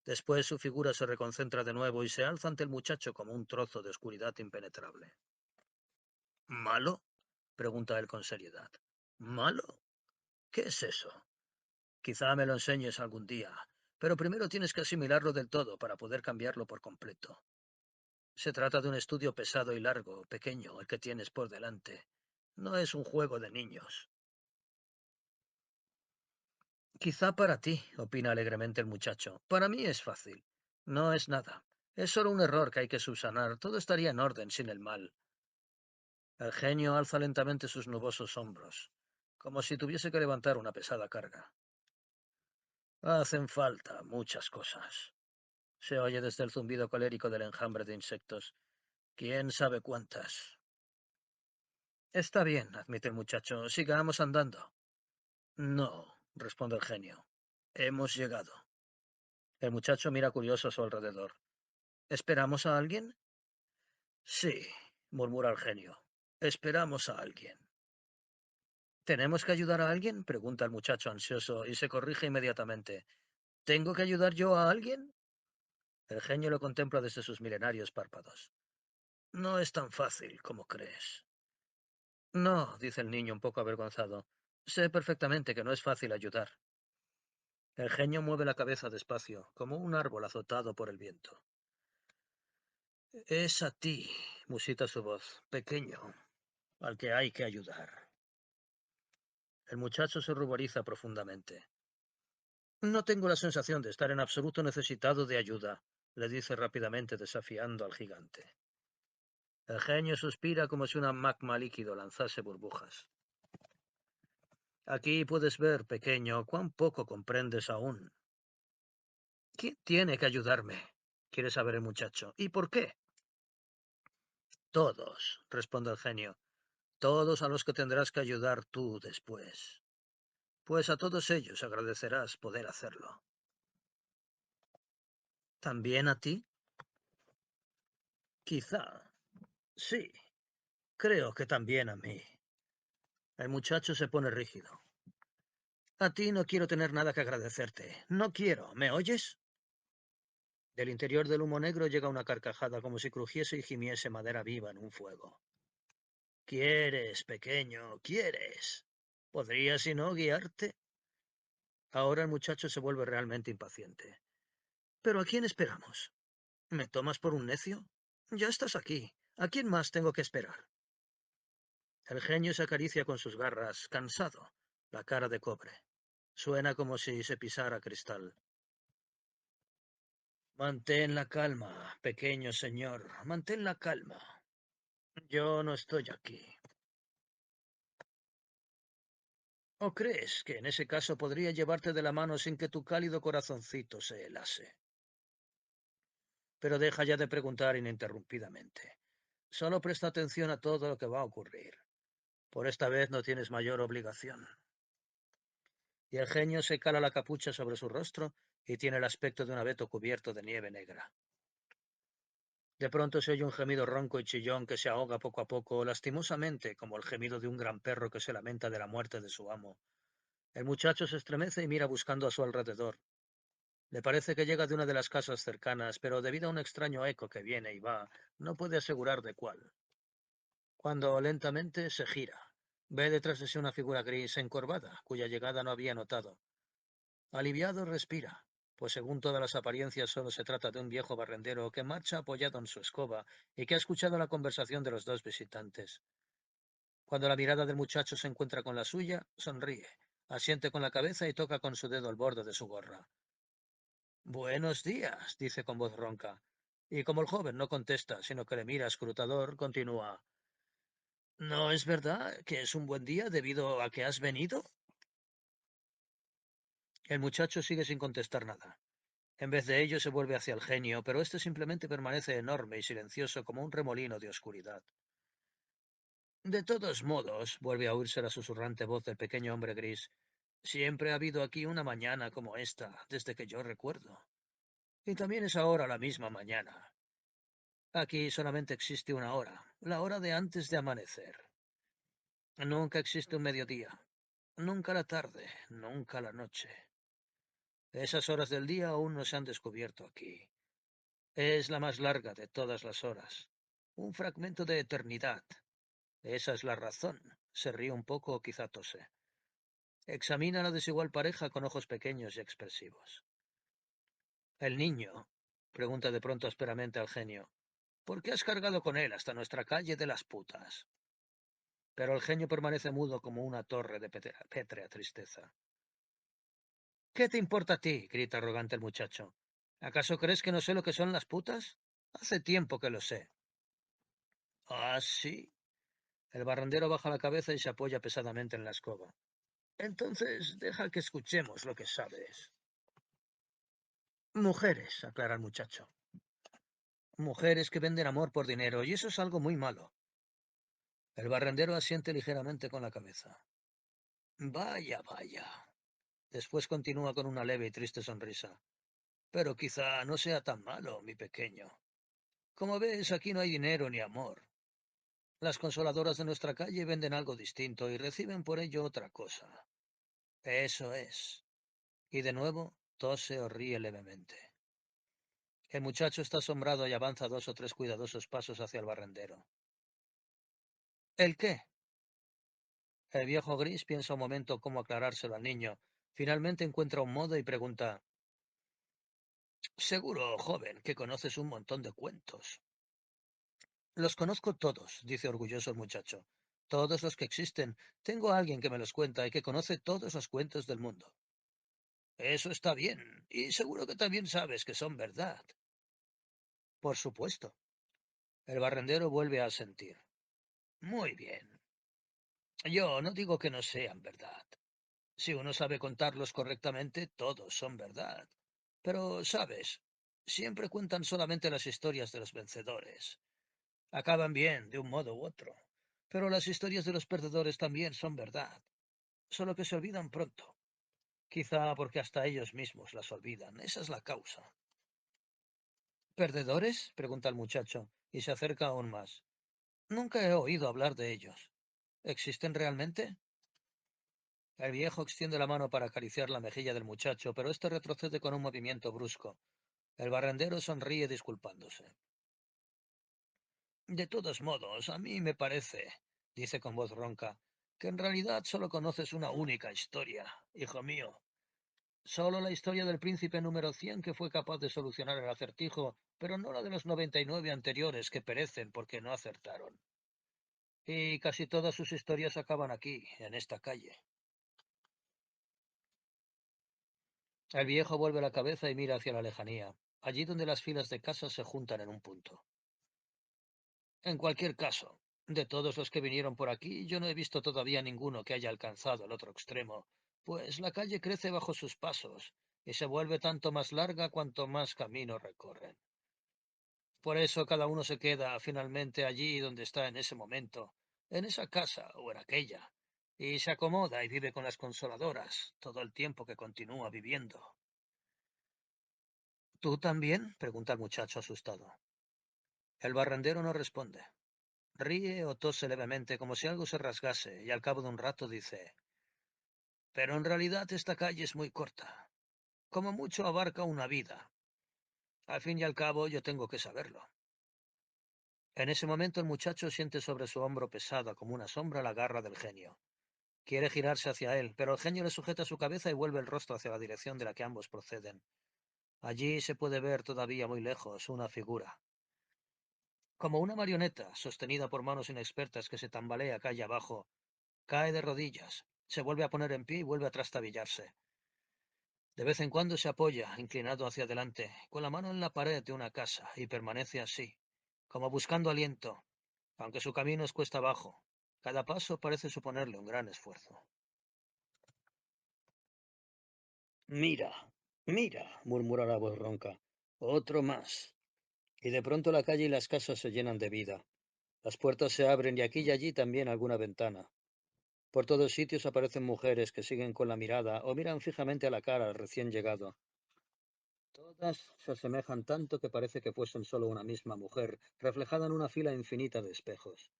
Después su figura se reconcentra de nuevo y se alza ante el muchacho como un trozo de oscuridad impenetrable. ¿Malo? Pregunta él con seriedad. ¿Malo? ¿Qué es eso? Quizá me lo enseñes algún día, pero primero tienes que asimilarlo del todo para poder cambiarlo por completo. Se trata de un estudio pesado y largo, pequeño, el que tienes por delante. No es un juego de niños. Quizá para ti, opina alegremente el muchacho. Para mí es fácil. No es nada. Es solo un error que hay que subsanar. Todo estaría en orden sin el mal. El genio alza lentamente sus nubosos hombros, como si tuviese que levantar una pesada carga. Hacen falta muchas cosas. Se oye desde el zumbido colérico del enjambre de insectos. ¿Quién sabe cuántas? Está bien, admite el muchacho. Sigamos andando. No, responde el genio. Hemos llegado. El muchacho mira curioso a su alrededor. ¿Esperamos a alguien? Sí, murmura el genio. Esperamos a alguien. ¿Tenemos que ayudar a alguien? Pregunta el muchacho ansioso y se corrige inmediatamente. ¿Tengo que ayudar yo a alguien? El genio lo contempla desde sus milenarios párpados. No es tan fácil como crees. No, dice el niño un poco avergonzado. Sé perfectamente que no es fácil ayudar. El genio mueve la cabeza despacio, como un árbol azotado por el viento. Es a ti, musita su voz, pequeño, al que hay que ayudar. El muchacho se ruboriza profundamente. No tengo la sensación de estar en absoluto necesitado de ayuda, le dice rápidamente desafiando al gigante. El genio suspira como si una magma líquido lanzase burbujas. Aquí puedes ver, pequeño, cuán poco comprendes aún. ¿Quién tiene que ayudarme? Quiere saber el muchacho. ¿Y por qué? Todos, responde el genio. Todos a los que tendrás que ayudar tú después. Pues a todos ellos agradecerás poder hacerlo. ¿También a ti? Quizá. Sí, creo que también a mí. El muchacho se pone rígido. A ti no quiero tener nada que agradecerte. No quiero. ¿Me oyes? Del interior del humo negro llega una carcajada como si crujiese y gimiese madera viva en un fuego. ¿Quieres, pequeño? ¿Quieres? ¿Podría, si no, guiarte? Ahora el muchacho se vuelve realmente impaciente. ¿Pero a quién esperamos? ¿Me tomas por un necio? Ya estás aquí. ¿A quién más tengo que esperar? El genio se acaricia con sus garras, cansado, la cara de cobre. Suena como si se pisara cristal. Mantén la calma, pequeño señor, mantén la calma. Yo no estoy aquí. ¿O crees que en ese caso podría llevarte de la mano sin que tu cálido corazoncito se helase? Pero deja ya de preguntar ininterrumpidamente. Solo presta atención a todo lo que va a ocurrir. Por esta vez no tienes mayor obligación. Y el genio se cala la capucha sobre su rostro y tiene el aspecto de un abeto cubierto de nieve negra. De pronto se oye un gemido ronco y chillón que se ahoga poco a poco, lastimosamente, como el gemido de un gran perro que se lamenta de la muerte de su amo. El muchacho se estremece y mira buscando a su alrededor. Le parece que llega de una de las casas cercanas, pero debido a un extraño eco que viene y va, no puede asegurar de cuál. Cuando lentamente se gira, ve detrás de sí una figura gris encorvada, cuya llegada no había notado. Aliviado respira, pues según todas las apariencias solo se trata de un viejo barrendero que marcha apoyado en su escoba y que ha escuchado la conversación de los dos visitantes. Cuando la mirada del muchacho se encuentra con la suya, sonríe, asiente con la cabeza y toca con su dedo el borde de su gorra. Buenos días, dice con voz ronca. Y como el joven no contesta, sino que le mira escrutador, continúa. ¿No es verdad que es un buen día debido a que has venido? El muchacho sigue sin contestar nada. En vez de ello se vuelve hacia el genio, pero éste simplemente permanece enorme y silencioso como un remolino de oscuridad. De todos modos, vuelve a oírse la susurrante voz del pequeño hombre gris, siempre ha habido aquí una mañana como esta, desde que yo recuerdo. Y también es ahora la misma mañana. Aquí solamente existe una hora, la hora de antes de amanecer. Nunca existe un mediodía, nunca la tarde, nunca la noche. Esas horas del día aún no se han descubierto aquí. Es la más larga de todas las horas, un fragmento de eternidad. Esa es la razón. Se ríe un poco o quizá tose. Examina a la desigual pareja con ojos pequeños y expresivos. El niño, pregunta de pronto ásperamente al genio, ¿por qué has cargado con él hasta nuestra calle de las putas? Pero el genio permanece mudo como una torre de pétrea tristeza. ¿Qué te importa a ti? Grita arrogante el muchacho. ¿Acaso crees que no sé lo que son las putas? Hace tiempo que lo sé. ¿Ah, sí? El barrendero baja la cabeza y se apoya pesadamente en la escoba. Entonces, deja que escuchemos lo que sabes. Mujeres, aclara el muchacho. Mujeres que venden amor por dinero, y eso es algo muy malo. El barrendero asiente ligeramente con la cabeza. Vaya, vaya. Después continúa con una leve y triste sonrisa. Pero quizá no sea tan malo, mi pequeño. Como ves, aquí no hay dinero ni amor. Las consoladoras de nuestra calle venden algo distinto y reciben por ello otra cosa. Eso es. Y de nuevo, tose o ríe levemente. El muchacho está asombrado y avanza 2 o 3 cuidadosos pasos hacia el barrendero. ¿El qué? El viejo gris piensa un momento cómo aclarárselo al niño. Finalmente encuentra un modo y pregunta: Seguro, joven, que conoces un montón de cuentos. Los conozco todos, dice orgulloso el muchacho. Todos los que existen. Tengo a alguien que me los cuenta y que conoce todos los cuentos del mundo. Eso está bien, y seguro que también sabes que son verdad. Por supuesto. El barrendero vuelve a asentir. Muy bien. Yo no digo que no sean verdad. Si uno sabe contarlos correctamente, todos son verdad. Pero, sabes, siempre cuentan solamente las historias de los vencedores. Acaban bien, de un modo u otro. Pero las historias de los perdedores también son verdad, solo que se olvidan pronto. Quizá porque hasta ellos mismos las olvidan. Esa es la causa. ¿Perdedores? Pregunta el muchacho, y se acerca aún más. Nunca he oído hablar de ellos. ¿Existen realmente? El viejo extiende la mano para acariciar la mejilla del muchacho, pero éste retrocede con un movimiento brusco. El barrendero sonríe disculpándose. De todos modos, a mí me parece, dice con voz ronca, que en realidad solo conoces una única historia, hijo mío. Solo la historia del príncipe número 100 que fue capaz de solucionar el acertijo, pero no la de los 99 anteriores que perecen porque no acertaron. Y casi todas sus historias acaban aquí, en esta calle. El viejo vuelve la cabeza y mira hacia la lejanía, allí donde las filas de casas se juntan en un punto. En cualquier caso, de todos los que vinieron por aquí, yo no he visto todavía ninguno que haya alcanzado el otro extremo, pues la calle crece bajo sus pasos y se vuelve tanto más larga cuanto más camino recorren. Por eso cada uno se queda finalmente allí donde está en ese momento, en esa casa o en aquella, y se acomoda y vive con las consoladoras todo el tiempo que continúa viviendo. ¿Tú también? Pregunta el muchacho asustado. El barrendero no responde. Ríe o tose levemente como si algo se rasgase y al cabo de un rato dice: Pero en realidad esta calle es muy corta. Como mucho abarca una vida. Al fin y al cabo yo tengo que saberlo. En ese momento el muchacho siente sobre su hombro pesada como una sombra la garra del genio. Quiere girarse hacia él, pero el genio le sujeta su cabeza y vuelve el rostro hacia la dirección de la que ambos proceden. Allí se puede ver todavía muy lejos una figura, como una marioneta sostenida por manos inexpertas que se tambalea calle abajo. Cae de rodillas, se vuelve a poner en pie y vuelve a trastabillarse. De vez en cuando se apoya, inclinado hacia adelante, con la mano en la pared de una casa, y permanece así, como buscando aliento, aunque su camino es cuesta abajo. Cada paso parece suponerle un gran esfuerzo. Mira, mira, murmura la voz ronca. Otro más. Y de pronto la calle y las casas se llenan de vida. Las puertas se abren y aquí y allí también alguna ventana. Por todos sitios aparecen mujeres que siguen con la mirada o miran fijamente a la cara al recién llegado. Todas se asemejan tanto que parece que fuesen solo una misma mujer, reflejada en una fila infinita de espejos.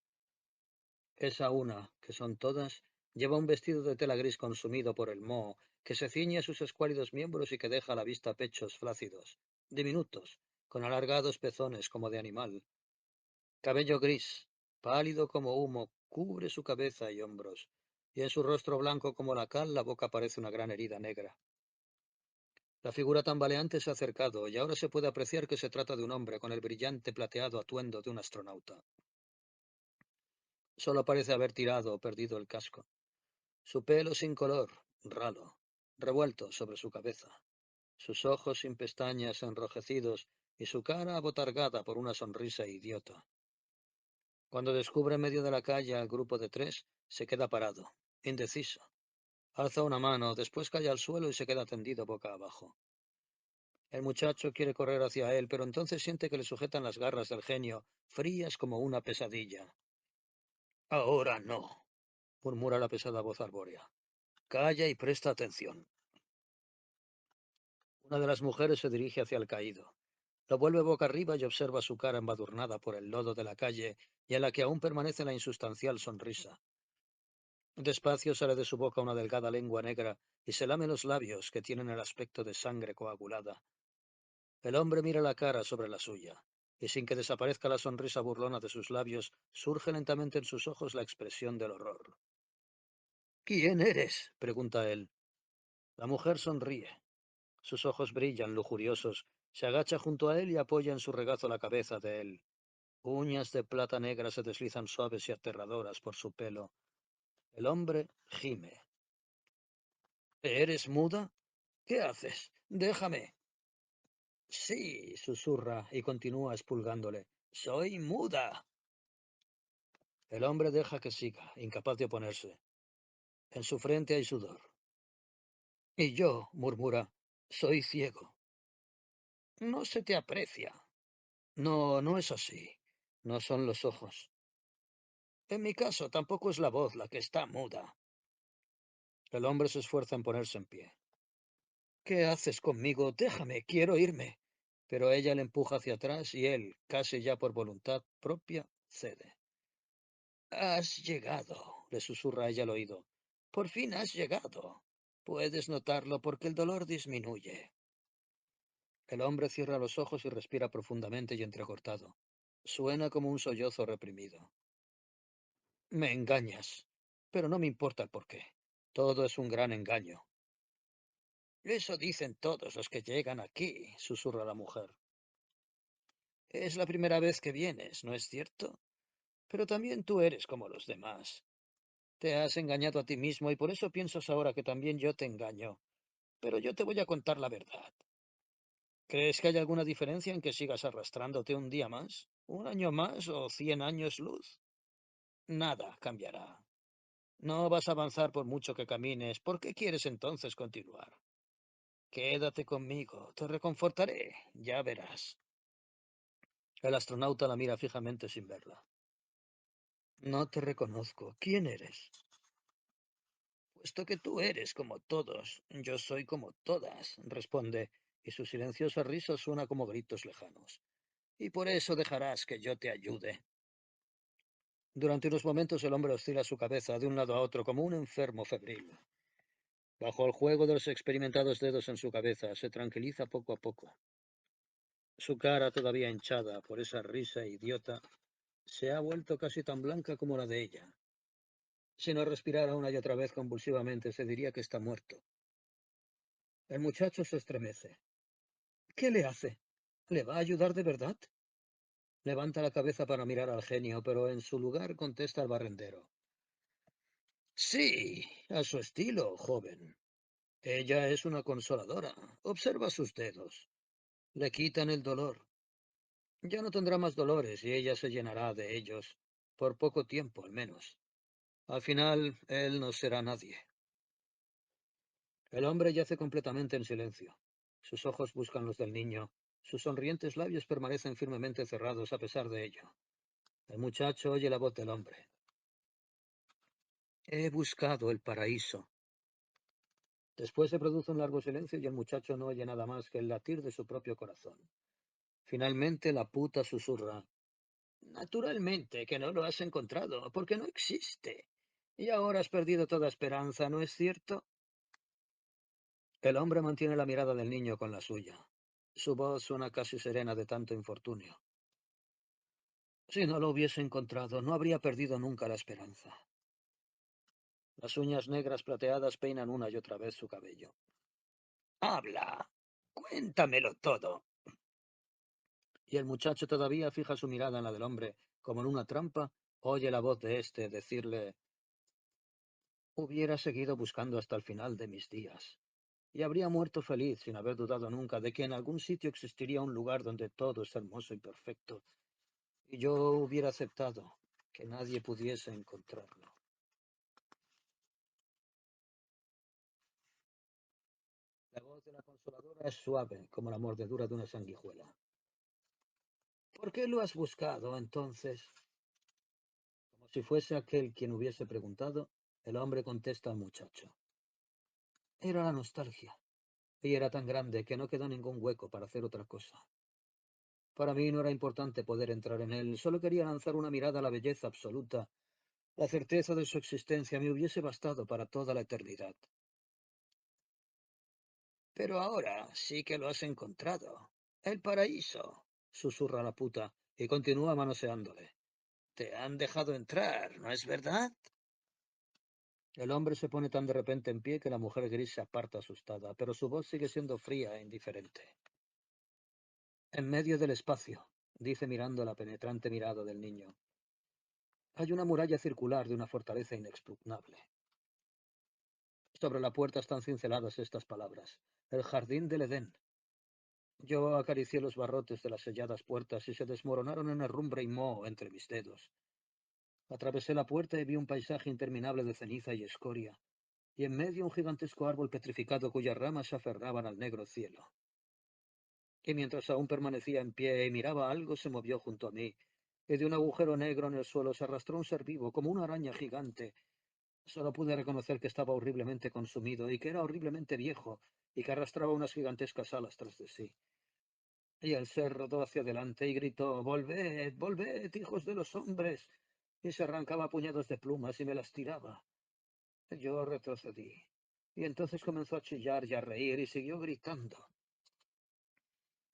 Esa una, que son todas, lleva un vestido de tela gris consumido por el moho, que se ciñe a sus escuálidos miembros y que deja a la vista pechos flácidos, diminutos, con alargados pezones como de animal. Cabello gris, pálido como humo, cubre su cabeza y hombros, y en su rostro blanco como la cal la boca parece una gran herida negra. La figura tambaleante se ha acercado, y ahora se puede apreciar que se trata de un hombre con el brillante plateado atuendo de un astronauta. Solo parece haber tirado o perdido el casco. Su pelo sin color, ralo, revuelto sobre su cabeza. Sus ojos sin pestañas enrojecidos y su cara abotargada por una sonrisa idiota. Cuando descubre en medio de la calle al grupo de tres, se queda parado, indeciso. Alza una mano, después cae al suelo y se queda tendido boca abajo. El muchacho quiere correr hacia él, pero entonces siente que le sujetan las garras del genio, frías como una pesadilla. Ahora no, murmura la pesada voz arbórea. Calla y presta atención. Una de las mujeres se dirige hacia el caído. Lo vuelve boca arriba y observa su cara embadurnada por el lodo de la calle y en la que aún permanece la insustancial sonrisa. Despacio sale de su boca una delgada lengua negra y se lame los labios que tienen el aspecto de sangre coagulada. El hombre mira la cara sobre la suya, y sin que desaparezca la sonrisa burlona de sus labios, surge lentamente en sus ojos la expresión del horror. ¿Quién eres? Pregunta él. La mujer sonríe. Sus ojos brillan lujuriosos. Se agacha junto a él y apoya en su regazo la cabeza de él. Uñas de plata negra se deslizan suaves y aterradoras por su pelo. El hombre gime. ¿Eres muda? ¿Qué haces? Déjame. Sí, susurra y continúa expulgándole. Soy muda. El hombre deja que siga, incapaz de oponerse. En su frente hay sudor. Y yo, murmura, soy ciego. No se te aprecia. No, no es así. No son los ojos. En mi caso, tampoco es la voz la que está muda. El hombre se esfuerza en ponerse en pie. ¿Qué haces conmigo? Déjame, quiero irme. Pero ella le empuja hacia atrás y él, casi ya por voluntad propia, cede. Has llegado, le susurra ella al oído. Por fin has llegado. Puedes notarlo porque el dolor disminuye. El hombre cierra los ojos y respira profundamente y entrecortado. Suena como un sollozo reprimido. Me engañas, pero no me importa el porqué. Todo es un gran engaño. Eso dicen todos los que llegan aquí, susurra la mujer. Es la primera vez que vienes, ¿no es cierto? Pero también tú eres como los demás. Te has engañado a ti mismo y por eso piensas ahora que también yo te engaño. Pero yo te voy a contar la verdad. ¿Crees que hay alguna diferencia en que sigas arrastrándote un día más, un año más o 100 años luz? Nada cambiará. No vas a avanzar por mucho que camines. ¿Por qué quieres entonces continuar? Quédate conmigo, te reconfortaré, ya verás. El astronauta la mira fijamente sin verla. No te reconozco. ¿Quién eres? Puesto que tú eres como todos, yo soy como todas, responde, y su silenciosa risa suena como gritos lejanos. Y por eso dejarás que yo te ayude. Durante unos momentos el hombre oscila su cabeza de un lado a otro como un enfermo febril. Bajo el juego de los experimentados dedos en su cabeza, se tranquiliza poco a poco. Su cara, todavía hinchada por esa risa idiota, se ha vuelto casi tan blanca como la de ella. Si no respirara una y otra vez convulsivamente, se diría que está muerto. El muchacho se estremece. ¿Qué le hace? ¿Le va a ayudar de verdad? Levanta la cabeza para mirar al genio, pero en su lugar contesta el barrendero. Sí, a su estilo, joven. Ella es una consoladora. Observa sus dedos. Le quitan el dolor. Ya no tendrá más dolores y ella se llenará de ellos, por poco tiempo al menos. Al final, él no será nadie. El hombre yace completamente en silencio. Sus ojos buscan los del niño. Sus sonrientes labios permanecen firmemente cerrados a pesar de ello. El muchacho oye la voz del hombre. He buscado el paraíso. Después se produce un largo silencio y el muchacho no oye nada más que el latir de su propio corazón. Finalmente la puta susurra. Naturalmente que no lo has encontrado, porque no existe. Y ahora has perdido toda esperanza, ¿no es cierto? El hombre mantiene la mirada del niño con la suya. Su voz suena casi serena de tanto infortunio. Si no lo hubiese encontrado, no habría perdido nunca la esperanza. Las uñas negras plateadas peinan una y otra vez su cabello. Habla. Cuéntamelo todo. Y el muchacho todavía fija su mirada en la del hombre, como en una trampa, oye la voz de éste decirle: hubiera seguido buscando hasta el final de mis días, y habría muerto feliz sin haber dudado nunca de que en algún sitio existiría un lugar donde todo es hermoso y perfecto, y yo hubiera aceptado que nadie pudiese encontrarlo. La voz de la consoladora es suave, como la mordedura de una sanguijuela. ¿Por qué lo has buscado, entonces? Como si fuese aquel quien hubiese preguntado, el hombre contesta al muchacho. Era la nostalgia, y era tan grande que no quedó ningún hueco para hacer otra cosa. Para mí no era importante poder entrar en él, solo quería lanzar una mirada a la belleza absoluta. La certeza de su existencia me hubiese bastado para toda la eternidad. Pero ahora sí que lo has encontrado. El paraíso, susurra la puta, y continúa manoseándole. Te han dejado entrar, ¿no es verdad? El hombre se pone tan de repente en pie que la mujer gris se aparta asustada, pero su voz sigue siendo fría e indiferente. En medio del espacio, dice mirando la penetrante mirada del niño, hay una muralla circular de una fortaleza inexpugnable. Sobre la puerta están cinceladas estas palabras: el jardín del Edén. Yo acaricié los barrotes de las selladas puertas y se desmoronaron en herrumbre y moho entre mis dedos. Atravesé la puerta y vi un paisaje interminable de ceniza y escoria, y en medio un gigantesco árbol petrificado cuyas ramas se aferraban al negro cielo. Y mientras aún permanecía en pie y miraba, algo se movió junto a mí, y de un agujero negro en el suelo se arrastró un ser vivo, como una araña gigante. Solo pude reconocer que estaba horriblemente consumido y que era horriblemente viejo, y que arrastraba unas gigantescas alas tras de sí. Y el ser rodó hacia adelante y gritó: «Volved, volved, hijos de los hombres», y se arrancaba puñados de plumas y me las tiraba. Yo retrocedí, y entonces comenzó a chillar y a reír y siguió gritando: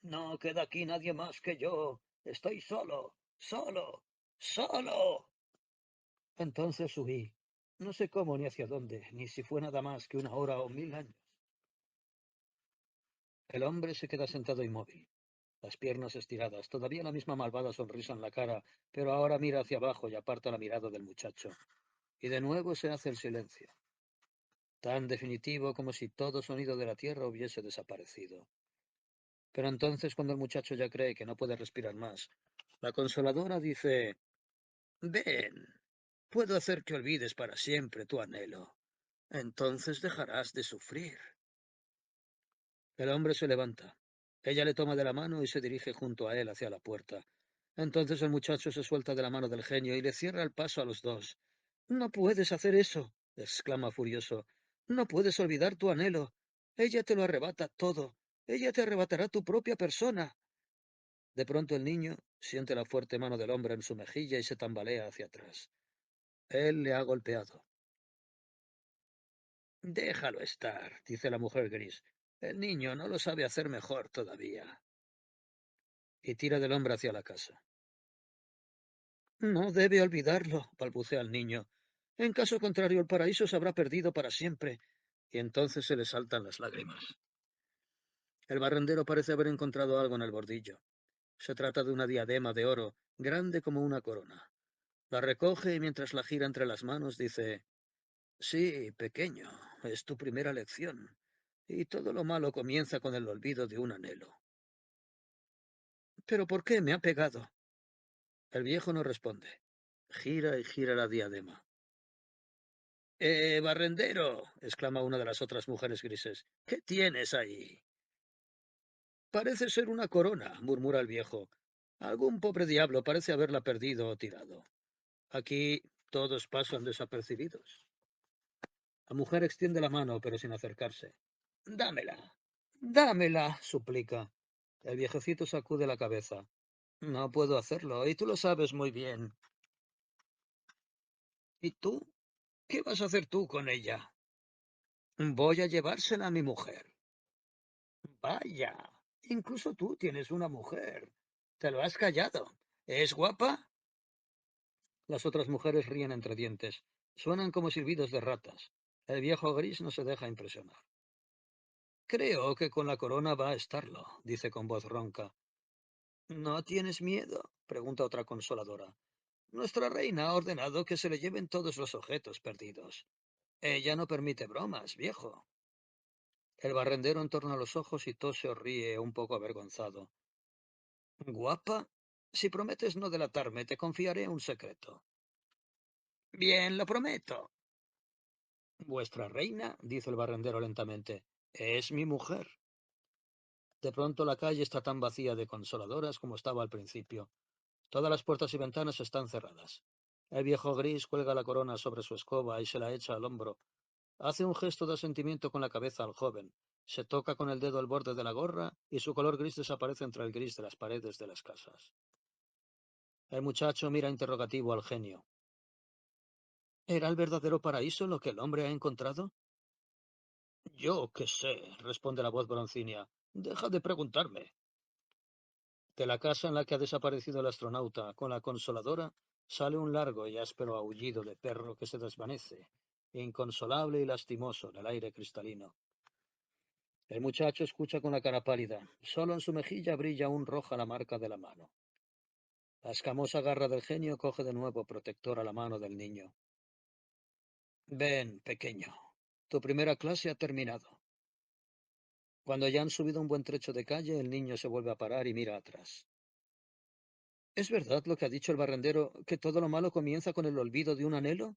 «No queda aquí nadie más que yo. Estoy solo, solo, solo». Entonces huí. No sé cómo ni hacia dónde, ni si fue nada más que una hora o 1000 años. El hombre se queda sentado inmóvil, las piernas estiradas, todavía la misma malvada sonrisa en la cara, pero ahora mira hacia abajo y aparta la mirada del muchacho. Y de nuevo se hace el silencio, tan definitivo como si todo sonido de la tierra hubiese desaparecido. Pero entonces, cuando el muchacho ya cree que no puede respirar más, la consoladora dice: «Ven, puedo hacer que olvides para siempre tu anhelo. Entonces dejarás de sufrir». El hombre se levanta. Ella le toma de la mano y se dirige junto a él hacia la puerta. Entonces el muchacho se suelta de la mano del genio y le cierra el paso a los dos. «No puedes hacer eso», exclama furioso. «No puedes olvidar tu anhelo. Ella te lo arrebata todo. Ella te arrebatará tu propia persona». De pronto el niño siente la fuerte mano del hombre en su mejilla y se tambalea hacia atrás. Él le ha golpeado. «Déjalo estar», dice la mujer gris. «El niño no lo sabe hacer mejor todavía». Y tira del hombre hacia la casa. «No debe olvidarlo», balbucea el niño. «En caso contrario, el paraíso se habrá perdido para siempre». Y entonces se le saltan las lágrimas. El barrendero parece haber encontrado algo en el bordillo. Se trata de una diadema de oro, grande como una corona. La recoge y mientras la gira entre las manos dice: «Sí, pequeño, es tu primera lección. Y todo lo malo comienza con el olvido de un anhelo». «¿Pero por qué me ha pegado?». El viejo no responde. Gira y gira la diadema. Barrendero», exclama una de las otras mujeres grises, «¿qué tienes ahí?». «Parece ser una corona», murmura el viejo. «Algún pobre diablo parece haberla perdido o tirado. Aquí todos pasan desapercibidos». La mujer extiende la mano, pero sin acercarse. «Dámela, dámela», suplica. El viejecito sacude la cabeza. «No puedo hacerlo, y tú lo sabes muy bien». «¿Y tú? ¿Qué vas a hacer tú con ella?». «Voy a llevársela a mi mujer». «Vaya, incluso tú tienes una mujer. Te lo has callado. ¿Es guapa?». Las otras mujeres ríen entre dientes. Suenan como silbidos de ratas. El viejo gris no se deja impresionar. «Creo que con la corona va a estarlo», dice con voz ronca. «¿No tienes miedo?», pregunta otra consoladora. «Nuestra reina ha ordenado que se le lleven todos los objetos perdidos. Ella no permite bromas, viejo». El barrendero entorna los ojos y tose o ríe un poco avergonzado. «¿Guapa? Si prometes no delatarme, te confiaré un secreto». «Bien, lo prometo». «Vuestra reina», dice el barrendero lentamente, «es mi mujer». De pronto la calle está tan vacía de consoladoras como estaba al principio. Todas las puertas y ventanas están cerradas. El viejo gris cuelga la corona sobre su escoba y se la echa al hombro. Hace un gesto de asentimiento con la cabeza al joven, Se toca con el dedo el borde de la gorra y su color gris desaparece entre el gris de las paredes de las casas. El muchacho mira interrogativo al genio. ¿Era el verdadero paraíso lo que el hombre ha encontrado? Yo qué sé, responde la voz broncínea. Deja de preguntarme. De la casa en la que ha desaparecido el astronauta con la consoladora sale un largo y áspero aullido de perro que se desvanece, inconsolable y lastimoso en el aire cristalino. El muchacho escucha con la cara pálida. Solo en su mejilla brilla aún roja la marca de la mano. La escamosa garra del genio coge de nuevo protectora la mano del niño. Ven, pequeño. Tu primera clase ha terminado. Cuando ya han subido un buen trecho de calle, el niño se vuelve a parar y mira atrás. ¿Es verdad lo que ha dicho el barrendero, que todo lo malo comienza con el olvido de un anhelo?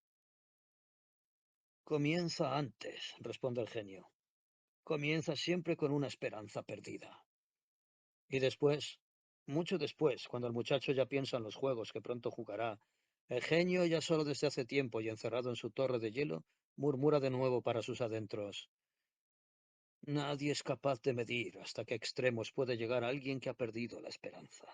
Comienza antes, responde el genio. Comienza siempre con una esperanza perdida. Y después, mucho después, cuando el muchacho ya piensa en los juegos que pronto jugará, el genio, ya solo desde hace tiempo y encerrado en su torre de hielo, murmura de nuevo para sus adentros. Nadie es capaz de medir hasta qué extremos puede llegar alguien que ha perdido la esperanza.